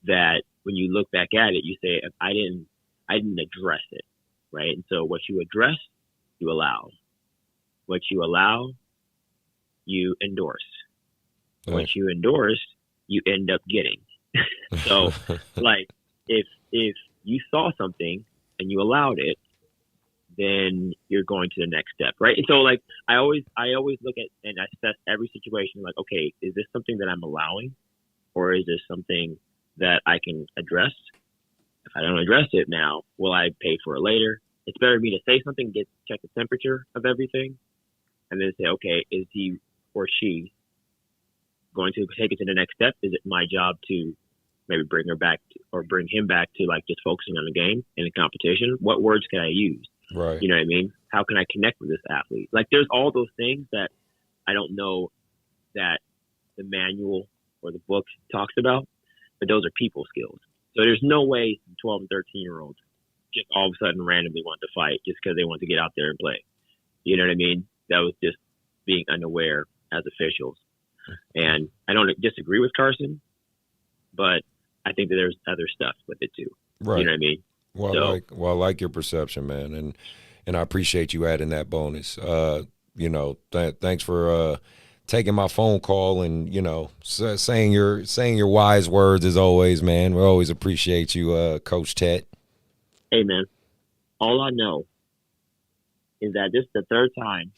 Speaker 9: that when you look back at it, you say, I didn't address it, right? And so what you address, you allow. What you allow, you endorse. What you endorse, you end up getting. So, like, if you saw something and you allowed it, then you're going to the next step, right? And so, like, I always look at and assess every situation, like, okay, is this something that I'm allowing, or is this something that I can address? If I don't address it now, will I pay for it later? It's better for me to say something, check the temperature of everything, and then say, okay, is he or she going to take it to the next step? Is it my job to maybe bring her back or bring him back to, like, just focusing on the game and the competition? What words can I use?
Speaker 3: Right.
Speaker 9: You know what I mean? How can I connect with this athlete? Like, there's all those things that I don't know that the manual or the book talks about, but those are people skills. So there's no way 12 and 13-year-olds just all of a sudden randomly want to fight just because they want to get out there and play. You know what I mean? That was just being unaware as officials. And I don't disagree with Carson, but I think that there's other stuff with it too.
Speaker 3: Right.
Speaker 9: You know what I mean?
Speaker 3: Well, I like your perception, man, and I appreciate you adding that bonus. Thanks for taking my phone call and saying your wise words as always, man. We always appreciate you, Coach Tet.
Speaker 9: Hey, man, all I know is that this is the 3rd time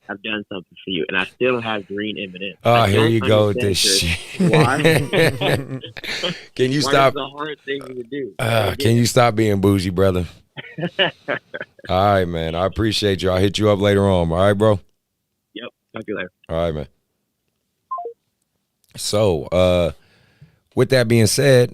Speaker 9: I've done something for you, and I still have green M&Ms.
Speaker 3: Oh, here you go with this shit.
Speaker 9: Why?
Speaker 3: Can you
Speaker 9: Why
Speaker 3: stop?
Speaker 9: is a hard thing to do?
Speaker 3: Can you stop being bougie, brother? All right, man. I appreciate you. I'll hit you up later on. All right, bro?
Speaker 9: Yep. Talk to you later.
Speaker 3: All right, man. So, with that being said,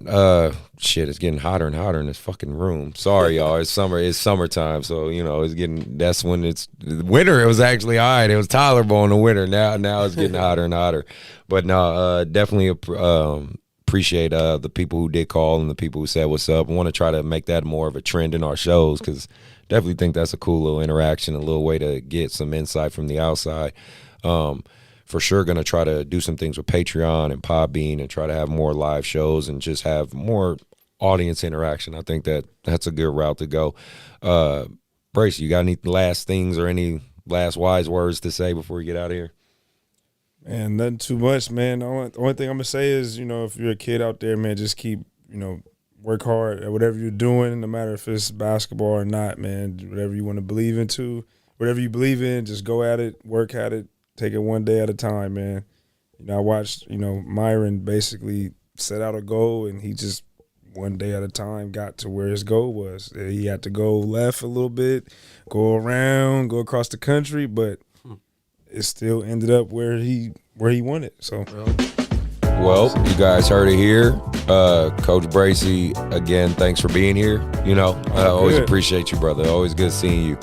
Speaker 3: it's getting hotter and hotter in this fucking room. Sorry, y'all. It's summertime, so that's when it's winter. It was actually all right. It was tolerable in the winter. Now it's getting hotter and hotter. But no, definitely appreciate the people who did call and the people who said what's up. I want to try to make that more of a trend in our shows, because definitely think that's a cool little interaction, a little way to get some insight from the outside. For sure going to try to do some things with Patreon and Podbean and try to have more live shows and just have more audience interaction. I think that's a good route to go. Bracy, you got any last things or any last wise words to say before we get out of here?
Speaker 5: Man, nothing too much, man. The only thing I'm going to say is, if you're a kid out there, man, just keep, work hard at whatever you're doing, no matter if it's basketball or not, man. Whatever you want to believe into, whatever you believe in, just go at it, work at it, take it one day at a time, man. You know, I watched, you know, Myron basically set out a goal, and he just one day at a time got to where his goal was. He had to go left a little bit, go around, go across the country, but it still ended up where he wanted. So,
Speaker 3: well, you guys heard it here. Coach Bracy, again, thanks for being here. You know, I always appreciate you, brother. Always good seeing you.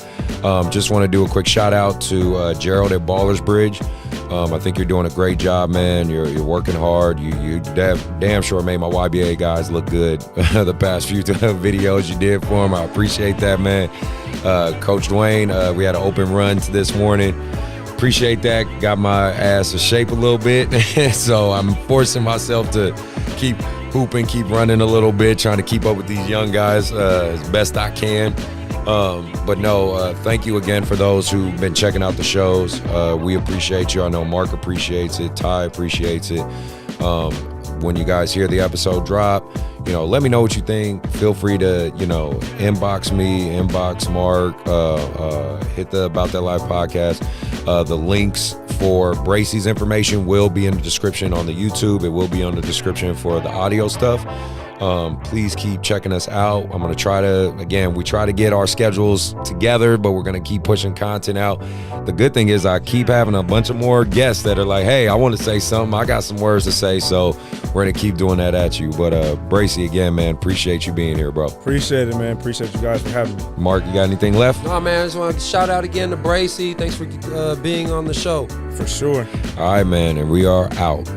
Speaker 3: Just want to do a quick shout out to Gerald at Ballers Bridge. I think you're doing a great job, man. You're working hard. You damn sure made my YBA guys look good the past few videos you did for them. I appreciate that, man. Coach Dwayne, we had an open run this morning. Appreciate that. Got my ass in shape a little bit. So I'm forcing myself to keep hooping, keep running a little bit, trying to keep up with these young guys as best I can. But no, thank you again for those who've been checking out the shows. We appreciate you. I know Mark appreciates it. Ty appreciates it. When you guys hear the episode drop, you know, let me know what you think. Feel free to, you know, inbox me, inbox Mark, hit the Bout That Life podcast. The links for Bracy's information will be in the description on the YouTube. It will be on the description for the audio stuff. Please keep checking us out. I'm going to try to, again, we try to get our schedules together, but we're going to keep pushing content out. The good thing is I keep having a bunch of more guests that are like, hey, I want to say something. I got some words to say. So we're going to keep doing that at you. But Bracy, again, man, appreciate you being here, bro.
Speaker 5: Appreciate it, man. Appreciate you guys for having me.
Speaker 3: Mark, you got anything left?
Speaker 4: No, man, I just want to shout out again to Bracy. Thanks for being on the show.
Speaker 5: For sure.
Speaker 3: All right, man, and we are out.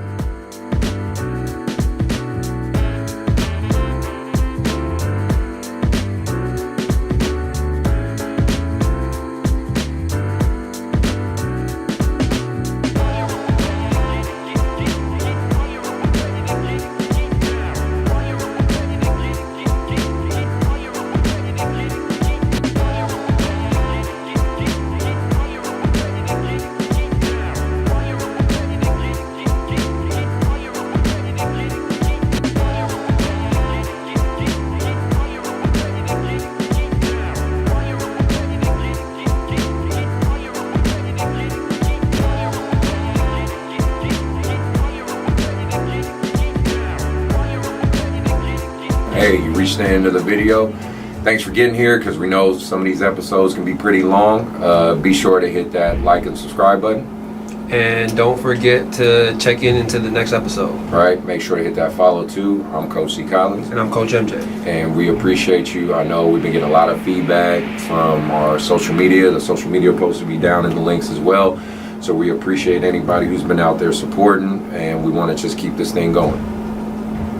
Speaker 3: Hey, you reached the end of the video. Thanks for getting here, because we know some of these episodes can be pretty long. Be sure to hit that like and subscribe button.
Speaker 4: And don't forget to check into the next episode.
Speaker 3: All right, make sure to hit that follow too. I'm Coach C.Collins.
Speaker 4: And I'm Coach MJ.
Speaker 3: And we appreciate you. I know we've been getting a lot of feedback from our social media. The social media posts will be down in the links as well. So we appreciate anybody who's been out there supporting, and we want to just keep this thing going.